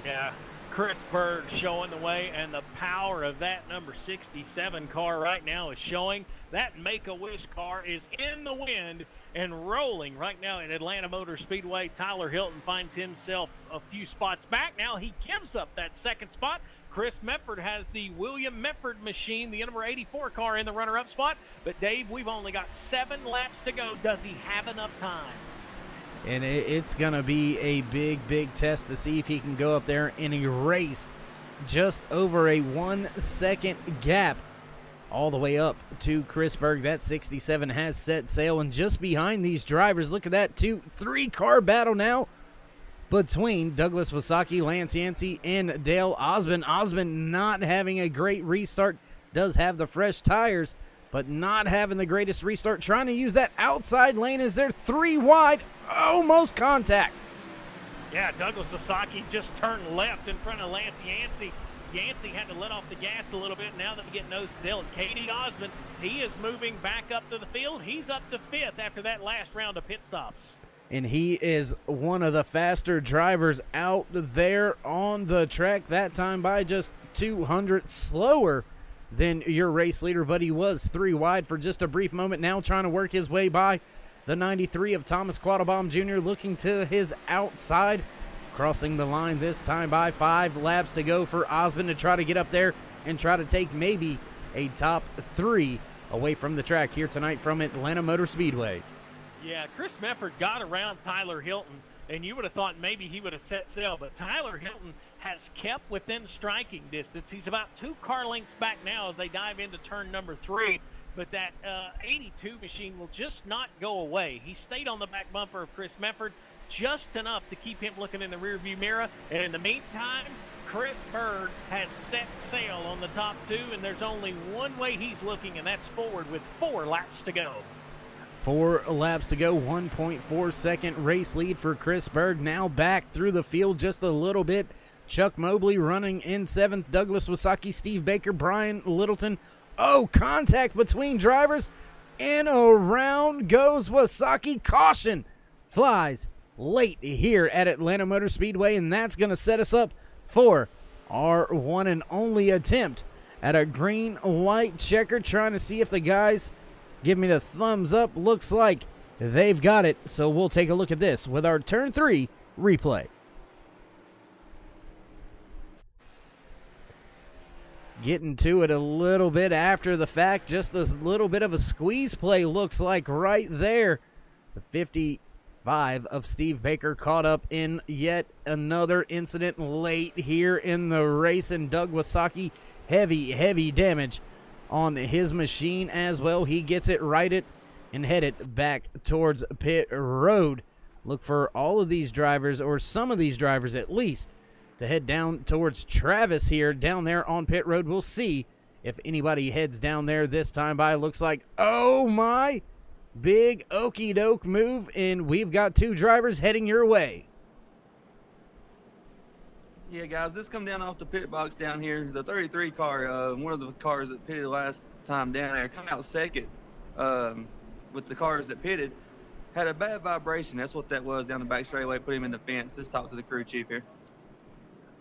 Yeah, Chris Berg showing the way, and the power of that number 67 car right now is showing. That Make-A-Wish car is in the wind and rolling right now at Atlanta Motor Speedway. Tyler Hilton finds himself a few spots back. Now he gives up that 2nd spot. Chris Medford has the William Medford machine, the number 84 car, in the runner-up spot. But, Dave, we've only got 7 laps to go. Does he have enough time?
And it's going to be a big test to see if he can go up there and erase just over a 1-second gap all the way up to Chris Berg. That 67 has set sail, and just behind these drivers, look at that 2-3 car battle now between Douglas Wasaki, Lance Yancey, and Dale Osmond. Osmond not having a great restart, does have the fresh tires, but not having the greatest restart. Trying to use that outside lane as they're 3 wide. Almost contact.
Yeah, Douglas Wasaki just turned left in front of Lance Yancey. Yancey had to let off the gas a little bit. Now that we get nose to tail. Katie Osmond, he is moving back up to the field. He's up to 5th after that last round of pit stops.
And he is one of the faster drivers out there on the track. That time by just 200 slower than your race leader, but he was 3 wide for just a brief moment. Now trying to work his way by the 93 of Thomas Quattlebaum Jr. looking to his outside. Crossing the line this time by 5 laps to go for Osmond to try to get up there and try to take maybe a top 3 away from the track here tonight from Atlanta Motor Speedway.
Yeah, Chris Mefford got around Tyler Hilton, and you would have thought maybe he would have set sail, but Tyler Hilton has kept within striking distance. He's about 2 car lengths back now as they dive into turn number 3, but that 82 machine will just not go away. He stayed on the back bumper of Chris Mefford just enough to keep him looking in the rearview mirror, and in the meantime, Chris Bird has set sail on the top 2, and there's only one way he's looking, and that's forward with 4 laps to go.
4 laps to go, 1.4 second race lead for Chris Berg. Now back through the field just a little bit. Chuck Mobley running in 7th. Douglas Wasaki, Steve Baker, Brian Littleton. Oh, contact between drivers. And around goes Wasaki. Caution flies late here at Atlanta Motor Speedway, and that's going to set us up for our one and only attempt at a green-white checker, trying to see if the guys give me the thumbs up. Looks like they've got it. So we'll take a look at this with our turn 3 replay. Getting to it a little bit after the fact. Just a little bit of a squeeze play looks like right there. The 55 of Steve Baker caught up in yet another incident late here in the race. And Doug Wasaki, heavy damage on his machine as well. He gets it righted and headed back towards pit road. Look for all of these drivers, or some of these drivers at least, to head down towards Travis here down there on pit road. We'll see if anybody heads down there this time by. Looks like, oh my, big okey doke move, and we've got 2 drivers heading your way.
Yeah, guys, this come down off the pit box down here. The 33 car, one of the cars that pitted last time down there, come out second with the cars that pitted. Had a bad vibration. That's what that was down the back straightaway. Put him in the fence. Let's talk to the crew chief here.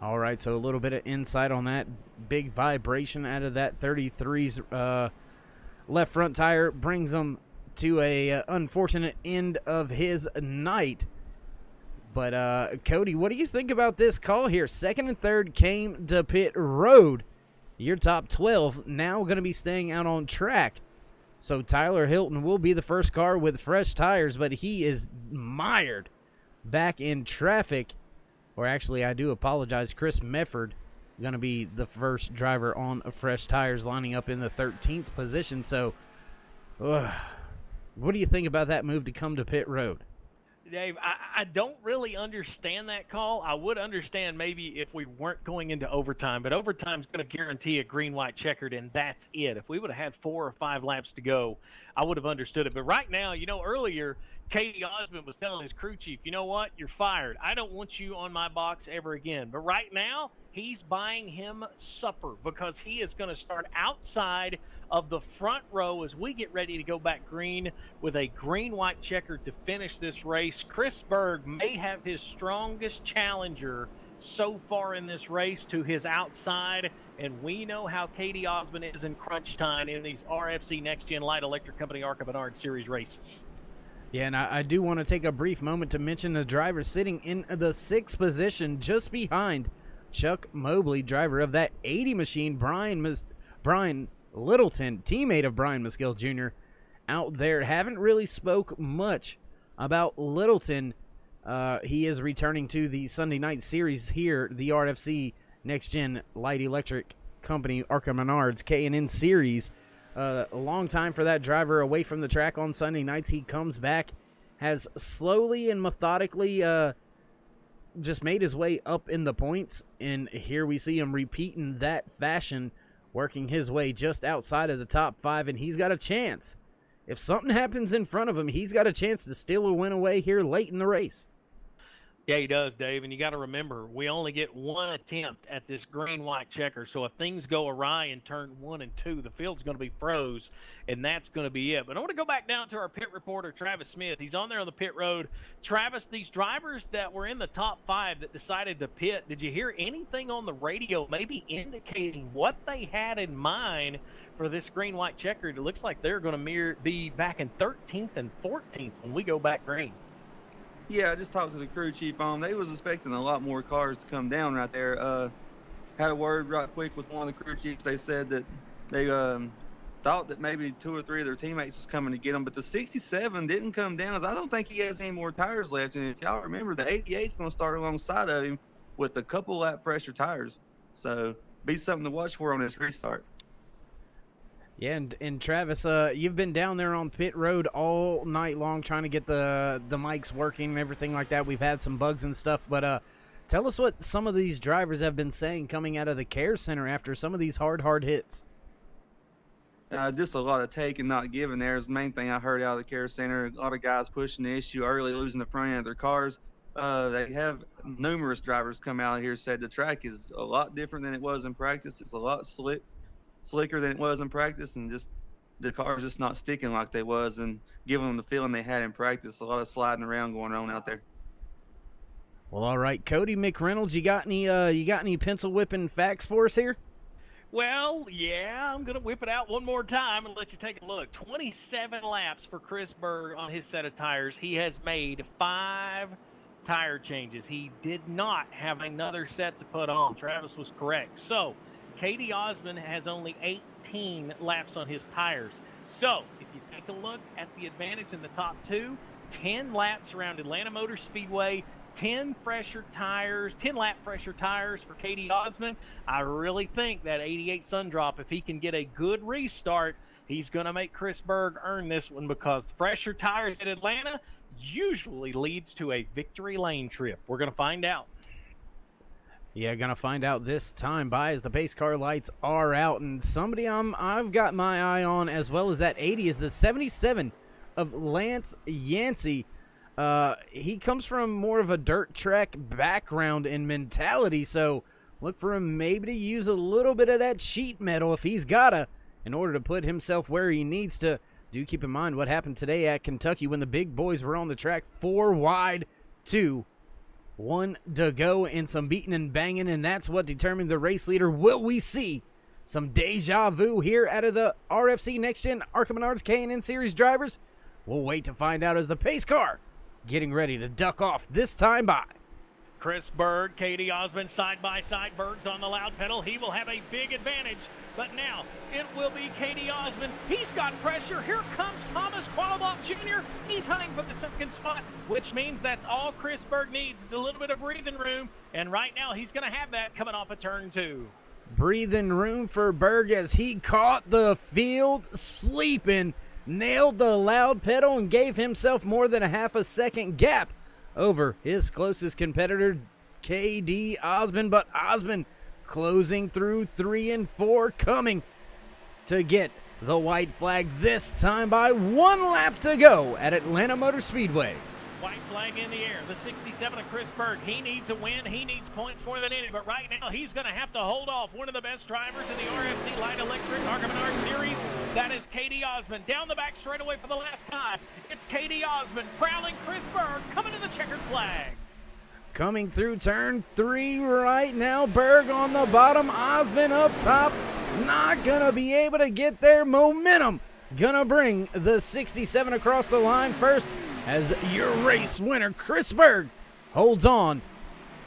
All right, so a little bit of insight on that. Big vibration out of that 33's left front tire brings him to a unfortunate end of his night. But, Cody, what do you think about this call here? 2nd and 3rd came to pit road. Your top 12 now going to be staying out on track. So Tyler Hilton will be the first car with fresh tires, but he is mired back in traffic. Or actually, I do apologize. Chris Mefford going to be the first driver on fresh tires, lining up in the 13th position. So, what do you think about that move to come to pit road?
Dave, I don't really understand that call. I would understand maybe if we weren't going into overtime, but overtime's going to guarantee a green-white checkered, and that's it. If we would have had 4 or 5 laps to go, I would have understood it. But right now, earlier, Katie Osmond was telling his crew chief, you know what, you're fired. I don't want you on my box ever again. But right now, he's buying him supper because he is going to start outside of the front row as we get ready to go back green with a green-white checker to finish this race. Chris Berg may have his strongest challenger so far in this race to his outside, and we know how Katie Osmond is in crunch time in these RFC NEXTGEN Light Electric Company ARCA Series races.
Yeah, and I do want to take a brief moment to mention the driver sitting in the 6th position just behind Chuck Mobley, driver of that 80 machine, Brian Littleton, teammate of Brian Maskill Jr. out there. Haven't really spoke much about Littleton. He is returning to the Sunday night series here, the RFC NEXTGEN Light Electric Company ARCA Menards K&N Series. A long time for that driver away from the track on Sunday nights. He comes back, has slowly and methodically just made his way up in the points, and here we see him repeating that fashion, working his way just outside of the top 5, and he's got a chance. If something happens in front of him, he's got a chance to steal a win away here late in the race.
Yeah, he does, Dave. And you got to remember, we only get 1 attempt at this green-white checker. So if things go awry in turn 1 and 2, the field's going to be froze, and that's going to be it. But I want to go back down to our pit reporter, Travis Smith. He's on there on the pit road. Travis, these drivers that were in the top 5 that decided to pit, did you hear anything on the radio maybe indicating what they had in mind for this green-white checker? It looks like they're going to be back in 13th and 14th when we go back green.
Yeah, I just talked to the crew chief on. They was expecting a lot more cars to come down right there. Had a word right quick with one of the crew chiefs. They said that they thought that maybe 2 or 3 of their teammates was coming to get them, but the 67 didn't come down. I don't think he has any more tires left. And if y'all remember, the 88 is going to start alongside of him with a couple lap fresher tires. So be something to watch for on this restart.
Yeah, and Travis, you've been down there on pit road all night long trying to get the mics working and everything like that. We've had some bugs and stuff, but tell us what some of these drivers have been saying coming out of the care center after some of these hard hits.
Just a lot of take and not giving there is the main thing I heard out of the care center. A lot of guys pushing the issue early, losing the front end of their cars. They have numerous drivers come out here said the track is a lot different than it was in practice. It's a lot slicker than it was in practice, and just the car's just not sticking like they was and giving them the feeling they had in practice. A lot of sliding around going on out there.
Well, all right, Cody McReynolds, you got any pencil whipping facts for us here?
Well, yeah, I'm going to whip it out one more time and let you take a look. 27 laps for Chris Berg on his set of tires. He has made 5 tire changes. He did not have another set to put on. Travis was correct. So, Katie Osmond has only 18 laps on his tires. So, if you take a look at the advantage in the top 2, 10 laps around Atlanta Motor Speedway, 10 lap fresher tires for Katie Osmond. I really think that 88 Sundrop, if he can get a good restart, he's going to make Chris Berg earn this one, because fresher tires at Atlanta usually leads to a victory lane trip. We're going to find out.
Yeah, gonna find out this time by as the pace car lights are out, and somebody I've got my eye on as well as that 80 is the 77 of Lance Yancey. He comes from more of a dirt track background and mentality, so look for him maybe to use a little bit of that sheet metal if he's gotta, in order to put himself where he needs to. Do keep in mind what happened today at Kentucky when the big boys were on the track, 4 wide, 2 1 to go, and some beating and banging, and that's what determined the race leader. Will we see some deja vu here out of the RFC NEXTGEN ARCA Menards K&N Series drivers? We'll wait to find out as the pace car getting ready to duck off this time by.
Chris Berg, Katie Osmond side by side. Berg's on the loud pedal. He will have a big advantage. But now it will be Katie Osmond. He's got pressure. Here comes Thomas Qualabach Jr. He's hunting for the second spot, which means that's all Chris Berg needs is a little bit of breathing room. And right now he's going to have that coming off of turn 2.
Breathing room for Berg as he caught the field sleeping, nailed the loud pedal, and gave himself more than a half a second gap over his closest competitor, K.D. Osmond. But Osmond closing through 3 and 4, coming to get the white flag this time by 1 lap to go at Atlanta Motor Speedway.
White flag in the air. The 67 of Chris Berg. He needs a win. He needs points more than any. But right now, he's going to have to hold off one of the best drivers in the RFC Light Electric ARCA Menards Series. That is Katie Osmond. Down the back straightaway for the last time. It's Katie Osmond prowling Chris Berg coming to the checkered flag.
Coming through turn 3 right now. Berg on the bottom. Osmond up top. Not going to be able to get their momentum. Going to bring the 67 across the line first, as your race winner, Chris Berg, holds on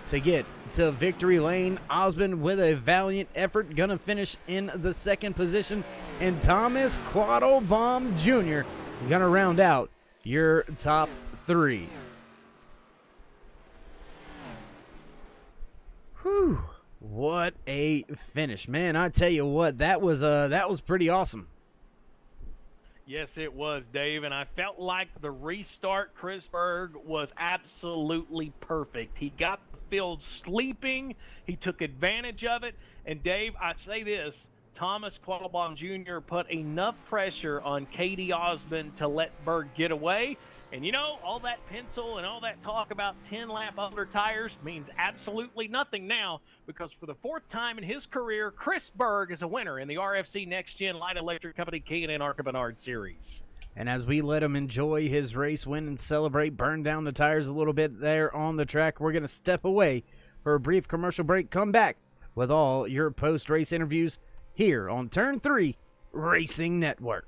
to get to victory lane. Osmond with a valiant effort, going to finish in the 2nd position. And Thomas Quattlebaum Jr. going to round out your top 3. Whew, what a finish. Man, I tell you what, that was pretty awesome.
Yes, it was, Dave, and I felt like the restart, Chris Berg, was absolutely perfect. He got the field sleeping. He took advantage of it. And, Dave, I say this, Thomas Quattlebaum Jr. put enough pressure on Katie Osmond to let Berg get away. And, you know, all that pencil and all that talk about 10-lap under tires means absolutely nothing now, because for the 4th time in his career, Chris Berg is a winner in the RFC NEXTGEN Light Electric Company K&N ARCA Menards Series.
And as we let him enjoy his race win and celebrate, burn down the tires a little bit there on the track, we're going to step away for a brief commercial break. Come back with all your post-race interviews here on Turn 3 Racing Network.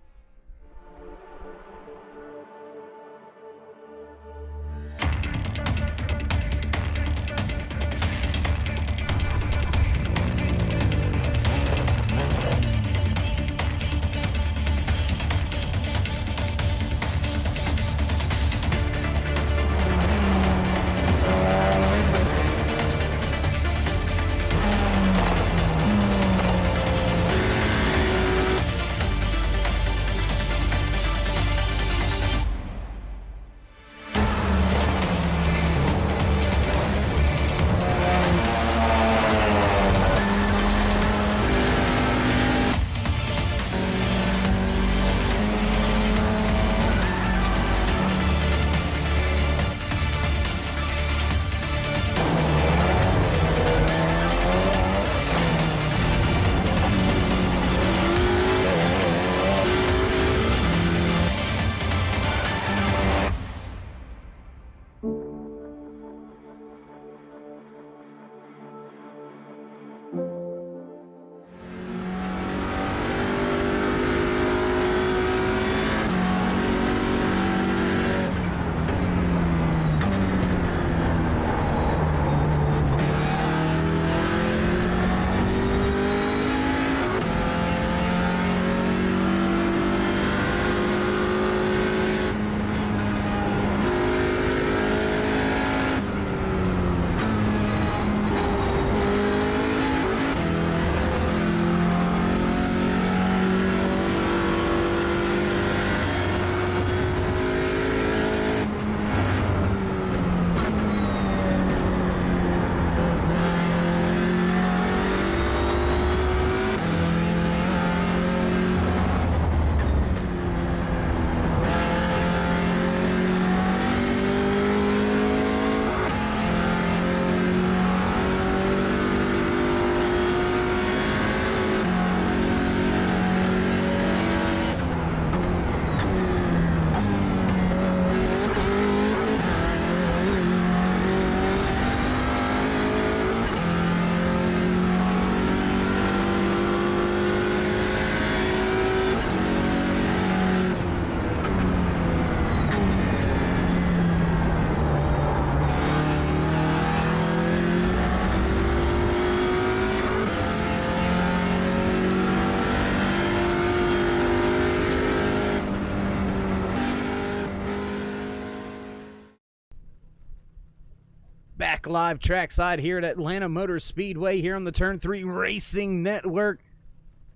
back live trackside here at Atlanta Motor Speedway here on the Turn 3 Racing Network.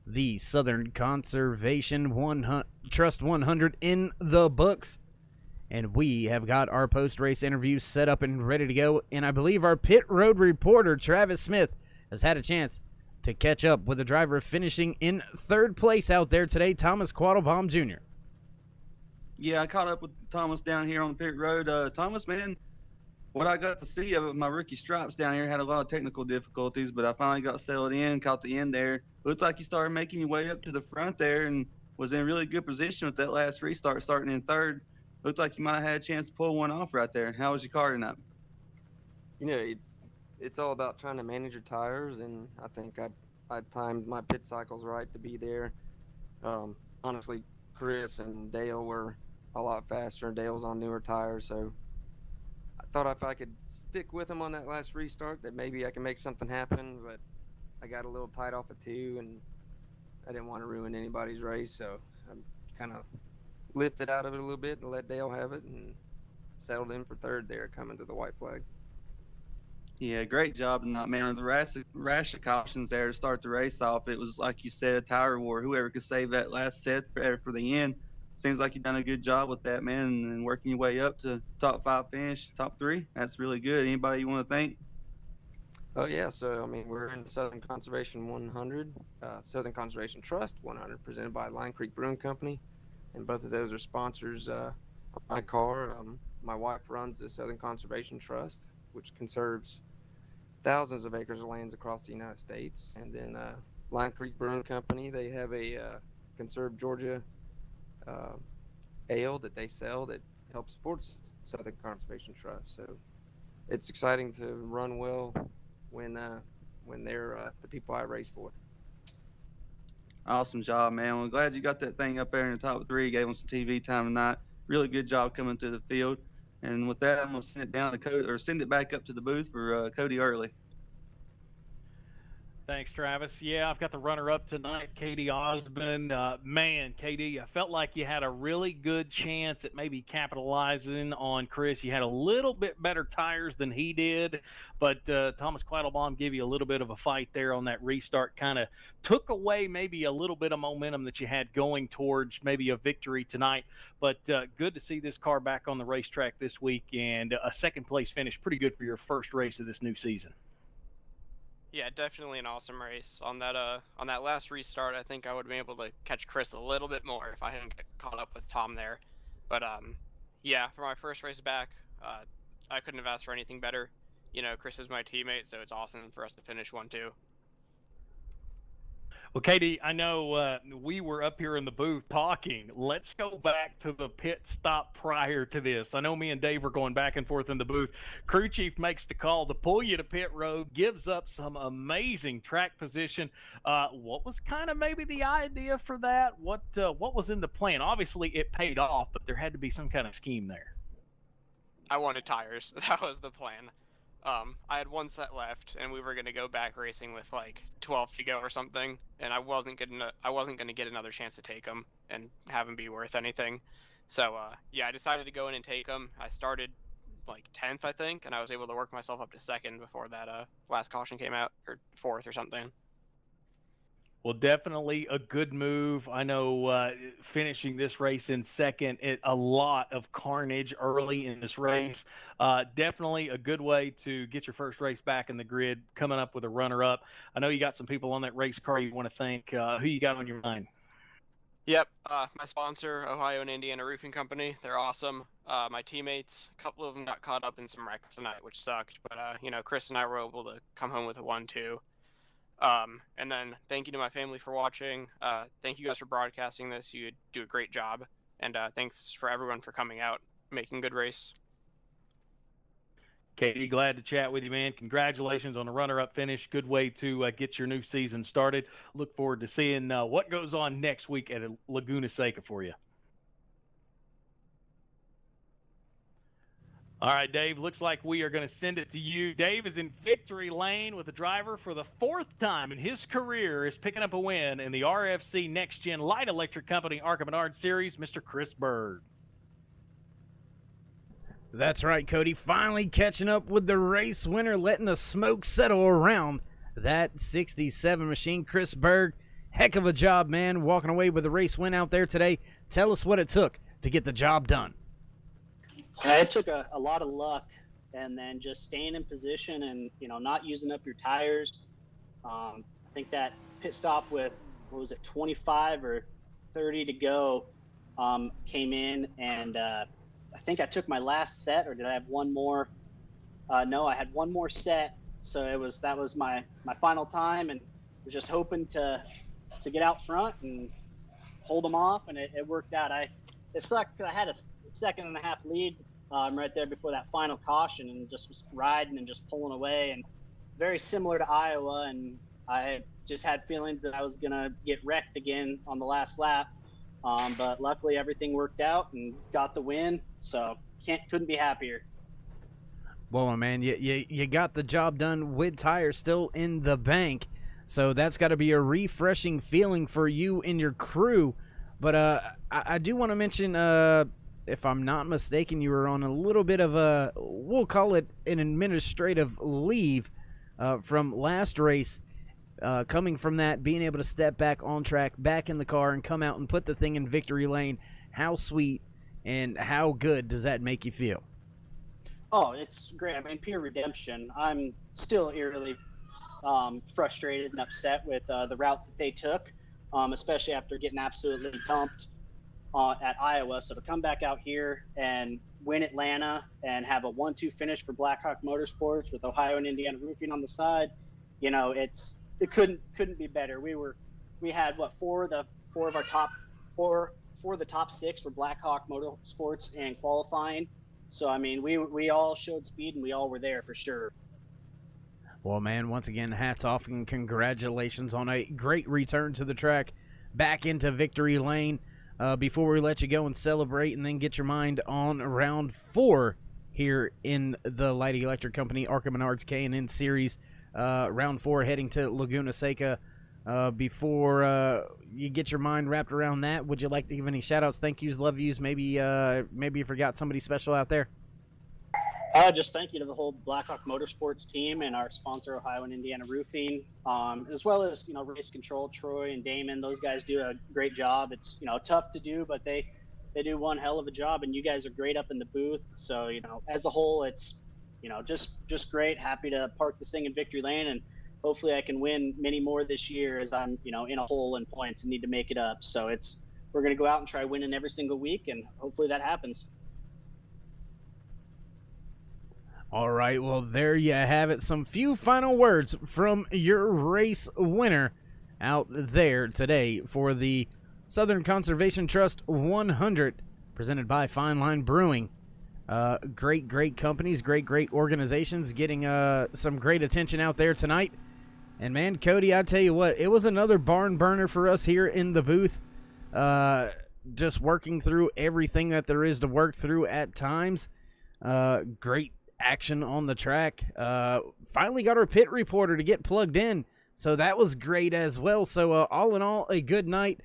The Southern Conservation Trust 100 in the books. And we have got our post-race interview set up and ready to go. And I believe our pit road reporter, Travis Smith, has had a chance to catch up with the driver finishing in third place out there today, Thomas Quattlebaum Jr.
Yeah, I caught up with Thomas down here on the pit road. Thomas, man, what I got to see of my rookie stripes down here had a lot of technical difficulties, but I finally got settled in, caught the end there. Looked like you started making your way up to the front there and was in really good position with that last restart, starting in third. Looked like you might have had a chance to pull one off right there. How was your car tonight?
You know, it's all about trying to manage your tires, and I think I timed my pit cycles right to be there. Honestly, Chris and Dale were a lot faster, and Dale's on newer tires, so I thought if I could stick with him on that last restart that maybe I can make something happen, but I got a little tight off of 2, and I didn't want to ruin anybody's race, so I kind of lifted out of it a little bit and let Dale have it and settled in for third there coming to the white flag.
Yeah, great job tonight, man. The rash of cautions there to start the race off. It was, like you said, a tire war. Whoever could save that last set for the end. Seems like you've done a good job with that, man, and working your way up to top 5 finish, top 3. That's really good. Anybody you want to thank?
Oh, yeah. So, I mean, we're in Southern Conservation 100, Southern Conservation Trust 100, presented by Line Creek Brewing Company. And both of those are sponsors of my car. My wife runs the Southern Conservation Trust, which conserves thousands of acres of lands across the United States. And then Line Creek Brewing Company, they have a Conserve Georgia ale that they sell that helps support Southern Conservation Trust. So it's exciting to run well when they're the people I race for.
Awesome job, man. Well, glad you got that thing up there in the top 3. Gave them some TV time tonight. Really good job coming through the field. And with that, I'm gonna send it down to Cody, or send it back up to the booth for Cody Early.
Thanks, Travis. Yeah, I've got the runner-up tonight, Katie Osmond. Man, Katie, I felt like you had a really good chance at maybe capitalizing on Chris. You had a little bit better tires than he did, but Thomas Quattlebaum gave you a little bit of a fight there on that restart. Kind of took away maybe a little bit of momentum that you had going towards maybe a victory tonight. But good to see this car back on the racetrack this week, and a second-place finish. Pretty good for your first race of this new season.
Yeah, definitely an awesome race. On that last restart, I think I would have been able to catch Chris a little bit more if I hadn't get caught up with Tom there. But yeah, for my first race back, I couldn't have asked for anything better. You know, Chris is my teammate, so it's awesome for us to finish 1-2.
Well, Katie, I know we were up here in the booth talking. Let's go back to the pit stop prior to this. I know me and Dave were going back and forth in the booth. Crew chief makes the call to pull you to pit road, gives up some amazing track position. What was kind of maybe the idea for that? What was in the plan? Obviously, it paid off, but there had to be some kind of scheme there.
I wanted tires. That was the plan. I had one set left, and we were gonna go back racing with like 12 to go or something, and I wasn't gonna get another chance to take them and have them be worth anything. So yeah, I decided to go in and take them. I started like 10th, I think, and I was able to work myself up to 2nd before that last caution came out, or 4th or something.
Well, definitely a good move. I know finishing this race in 2nd, a lot of carnage early in this race. Definitely a good way to get your first race back in the grid, coming up with a runner-up. I know you got some people on that race car you want to thank. Who you got on your mind?
Yep, my sponsor, Ohio and Indiana Roofing Company. They're awesome. My teammates, a couple of them got caught up in some wrecks tonight, which sucked. But, you know, Chris and I were able to come home with a 1-2. And then thank you to my family for watching. Thank you guys for broadcasting this. You do a great job. And thanks for everyone for coming out, making a good race.
Katie, glad to chat with you, man. Congratulations on the runner-up finish. Good way to get your new season started. Look forward to seeing what goes on next week at Laguna Seca for you. All right, Dave, looks like we are going to send it to you. Dave is in victory lane with the driver for the 4th time in his career is picking up a win in the RFC NEXTGEN Light Electric Company ARCA Menard Series, Mr. Chris Bird.
That's right, Cody. Finally catching up with the race winner, letting the smoke settle around that 67 machine. Chris Berg, heck of a job, man, walking away with the race win out there today. Tell us what it took to get the job done.
It took a lot of luck, and then just staying in position and, not using up your tires. I think that pit stop with, 25 or 30 to go came in, and I think I took my last set, or did I have one more? No, I had one more set, so that was my final time, and was just hoping to get out front and hold them off, and it worked out. It sucked because I had a second and a half lead right there before that final caution, and just was riding and just pulling away, and very similar to Iowa, and I just had feelings that I was gonna get wrecked again on the last lap. But luckily everything worked out and got the win, so couldn't be happier.
Well, man, you got the job done with tires still in the bank, so that's got to be a refreshing feeling for you and your crew. But I do want to mention, if I'm not mistaken, you were on a little bit of a, we'll call it an administrative leave from last race. Coming from that, being able to step back on track, back in the car, and come out and put the thing in victory lane, how sweet and how good does that make you feel?
Oh, it's great. I mean, pure redemption. I'm still eerily frustrated and upset with the route that they took, especially after getting absolutely dumped at Iowa. So to come back out here and win Atlanta and have a 1-2 finish for Blackhawk Motorsports with Ohio and Indiana Roofing on the side, it couldn't be better. We had four of the top six for Blackhawk Motorsports and qualifying. So I mean, we all showed speed and we all were there for sure.
Well, man, once again, hats off and congratulations on a great return to the track, back into victory lane. Before we let you go and celebrate and then get your mind on round 4 here in the Light Electric Company ARCA Menards K&N Series. Round 4 heading to Laguna Seca. Before you get your mind wrapped around that, would you like to give any shout-outs, thank yous, love yous? Maybe you forgot somebody special out there?
Just thank you to the whole Blackhawk Motorsports team and our sponsor, Ohio and Indiana Roofing, as well as, Race Control, Troy and Damon. Those guys do a great job. It's, tough to do, but they do one hell of a job, and you guys are great up in the booth. So, as a whole, it's, just great. Happy to park this thing in victory lane, and hopefully I can win many more this year, as I'm, in a hole in points and need to make it up. So we're going to go out and try winning every single week, and hopefully that happens.
All right, well, there you have it. Some few final words from your race winner out there today for the Southern Conservation Trust 100, presented by Fine Line Brewing. Great companies, great organizations getting some great attention out there tonight. And, man, Cody, I tell you what, it was another barn burner for us here in the booth, just working through everything that there is to work through at times. Great action on the track. Finally got our pit reporter to get plugged in, so that was great as well. So all in all, a good night.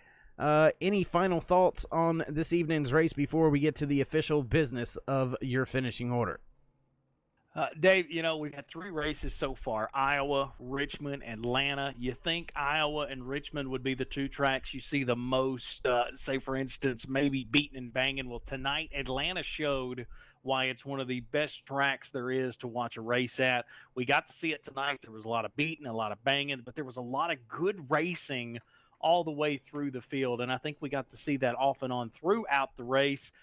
Any final thoughts on this evening's race before we get to the official business of your finishing order?
Dave, we've had 3 races so far: Iowa, Richmond, Atlanta. You think Iowa and Richmond would be the 2 tracks you see the most, say for instance, maybe beating and banging. Well, tonight Atlanta showed why it's one of the best tracks there is to watch a race at. We got to see it tonight. There was a lot of beating, a lot of banging, but there was a lot of good racing all the way through the field, and I think we got to see that off and on throughout the race.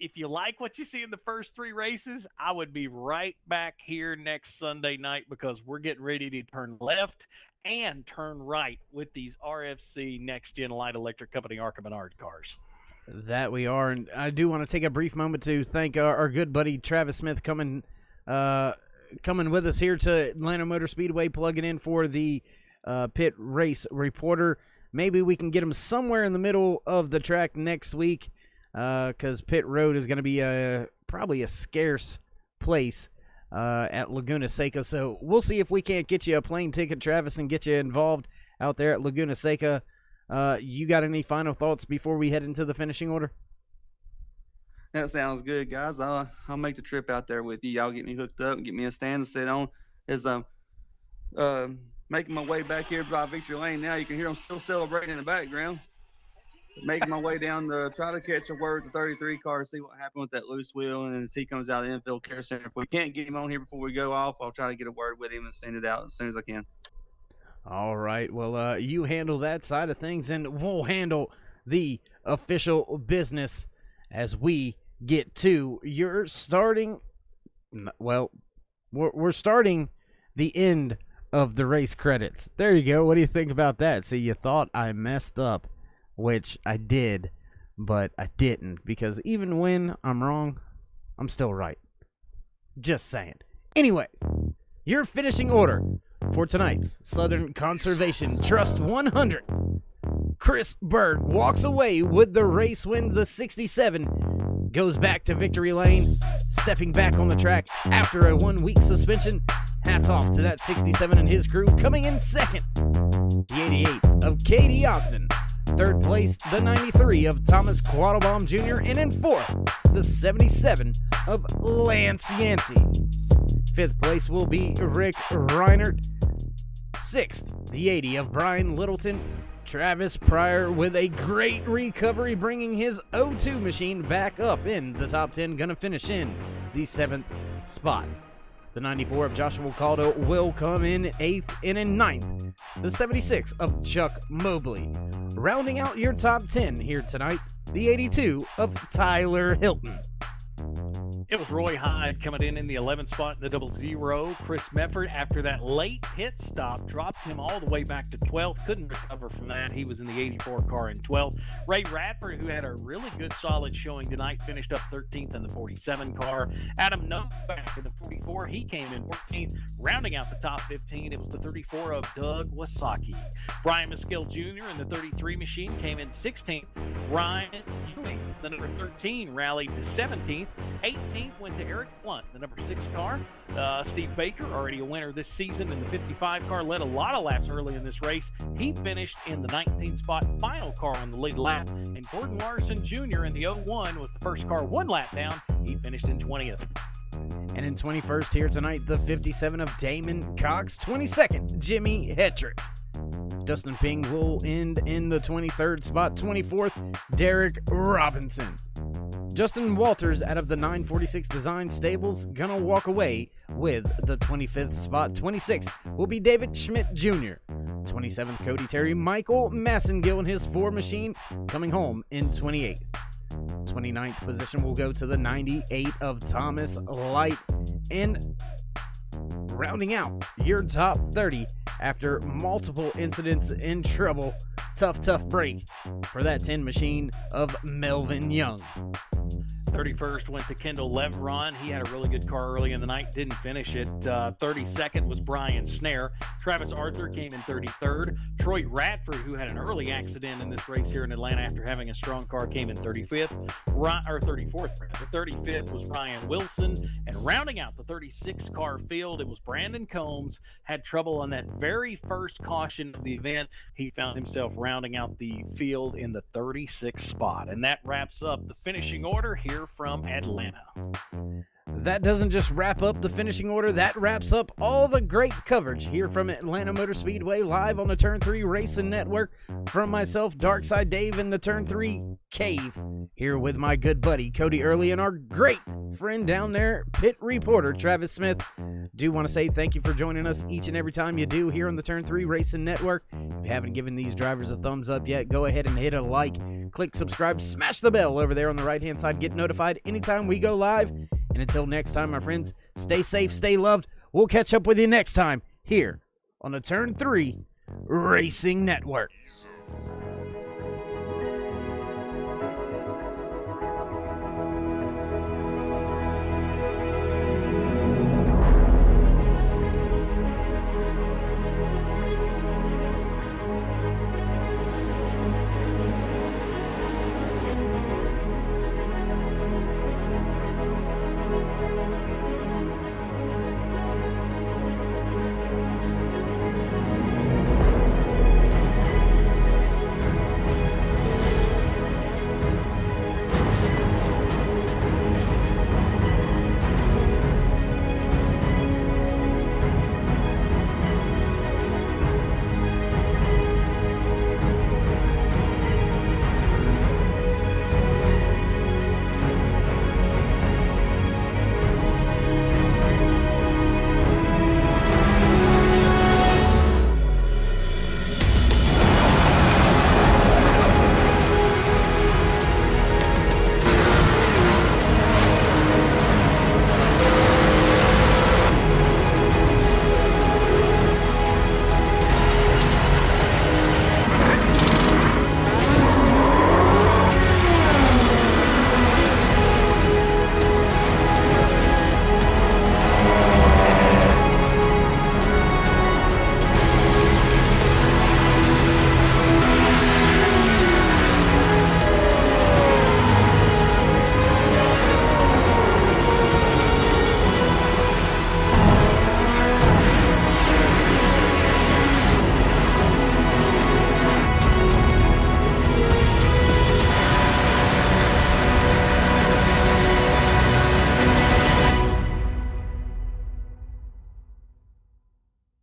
If you like what you see in the first 3 races, I would be right back here next Sunday night, because we're getting ready to turn left and turn right with these RFC NEXTGEN Light Electric Company ARCA Menard cars.
That we are, and I do want to take a brief moment to thank our good buddy Travis Smith coming with us here to Atlanta Motor Speedway, plugging in for the pit race reporter. Maybe we can get him somewhere in the middle of the track next week, because pit road is going to be probably a scarce place at Laguna Seca. So we'll see if we can't get you a plane ticket, Travis, and get you involved out there at Laguna Seca. You got any final thoughts before we head into the finishing order?
That sounds good, guys. I'll make the trip out there with you. Y'all get me hooked up and get me a stand to sit on. As I'm making my way back here by Victory Lane now, you can hear them still celebrating in the background. Making my way down to try to catch a word with the 33 car, see what happened with that loose wheel, and as he comes out of the infield care center. If we can't get him on here before we go off, I'll try to get a word with him and send it out as soon as I can.
All right. Well, you handle that side of things, and we'll handle the official business as we get to your starting. Well, we're starting the end of the race credits. There you go. What do you think about that? So you thought I messed up, which I did, but I didn't, because even when I'm wrong, I'm still right. Just saying. Anyways, your finishing order for tonight's Southern Conservation Trust 100. Chris Berg walks away with the race win. The 67 goes back to victory lane, stepping back on the track after a 1-week suspension. Hats off to that 67 and his crew. Coming in second, the 88 of Katie Osmond. Third place, the 93 of Thomas Quattlebaum Jr. And in fourth, the 77 of Lance Yancey. Fifth place will be Rick Reinert. Sixth, the 80 of Brian Littleton. Travis Pryor with a great recovery, bringing his O2 machine back up in the top 10. Gonna finish in the 7th spot. The 94 of Joshua Caldo will come in 8th, and in 9th, the 76 of Chuck Mobley. Rounding out your top 10 here tonight, the 82 of Tyler Hilton.
It was Roy Hyde coming in the 11th spot in the 00. Chris Mefford, after that late pit stop, dropped him all the way back to 12th. Couldn't recover from that. He was in the 84 car in 12th. Ray Radford, who had a really good, solid showing tonight, finished up 13th in the 47 car. Adam Novak in the 44. He came in 14th. Rounding out the top 15, it was the 34 of Doug Wasaki. Brian Maskill Jr. in the 33 machine came in 16th. Ryan Ewing, the number 13, rallied to 17th. 18th went to Eric Blunt, the number 6 car. Steve Baker, already a winner this season in the 55 car, led a lot of laps early in this race. He finished in the 19th spot, final car on the lead lap. And Gordon Larson Jr. in the 01 was the first car 1 lap down. He finished in 20th.
And in 21st here tonight, the 57 of Damon Cox. 22nd, Jimmy Hetrick. Dustin Ping will end in the 23rd spot. 24th, Derek Robinson. Justin Walters out of the 946 Design Stables gonna walk away with the 25th spot. 26th will be David Schmidt Jr. 27th, Cody Terry. Michael Massengill in his 4 machine coming home in 28th. 29th position will go to the 98 of Thomas Light. And rounding out your top 30 after multiple incidents in trouble, tough break for that 10 machine of Melvin Young.
31st went to Kendall Levron. He had a really good car early in the night, didn't finish it. 32nd was Brian Snare. Travis Arthur came in 33rd. Troy Radford, who had an early accident in this race here in Atlanta after having a strong car, came in 35th. 34th, rather. 35th was Ryan Wilson. And rounding out the 36 car field, it was Brandon Combs. Had trouble on that very first caution of the event. He found himself rounding out the field in the 36th spot. And that wraps up the finishing order here from Atlanta.
That doesn't just wrap up the finishing order, that wraps up all the great coverage here from Atlanta Motor Speedway, live on the Turn 3 Racing Network. From myself, Darkside Dave, in the Turn 3 Cave, here with my good buddy Cody Early and our great friend down there, pit reporter Travis Smith. Do want to say thank you for joining us each and every time you do here on the Turn 3 Racing Network. If you haven't given these drivers a thumbs up yet, go ahead and hit a like, click subscribe, smash the bell over there on the right hand side, get notified anytime we go live. And until next time, my friends, stay safe, stay loved. We'll catch up with you next time here on the Turn 3 Racing Network.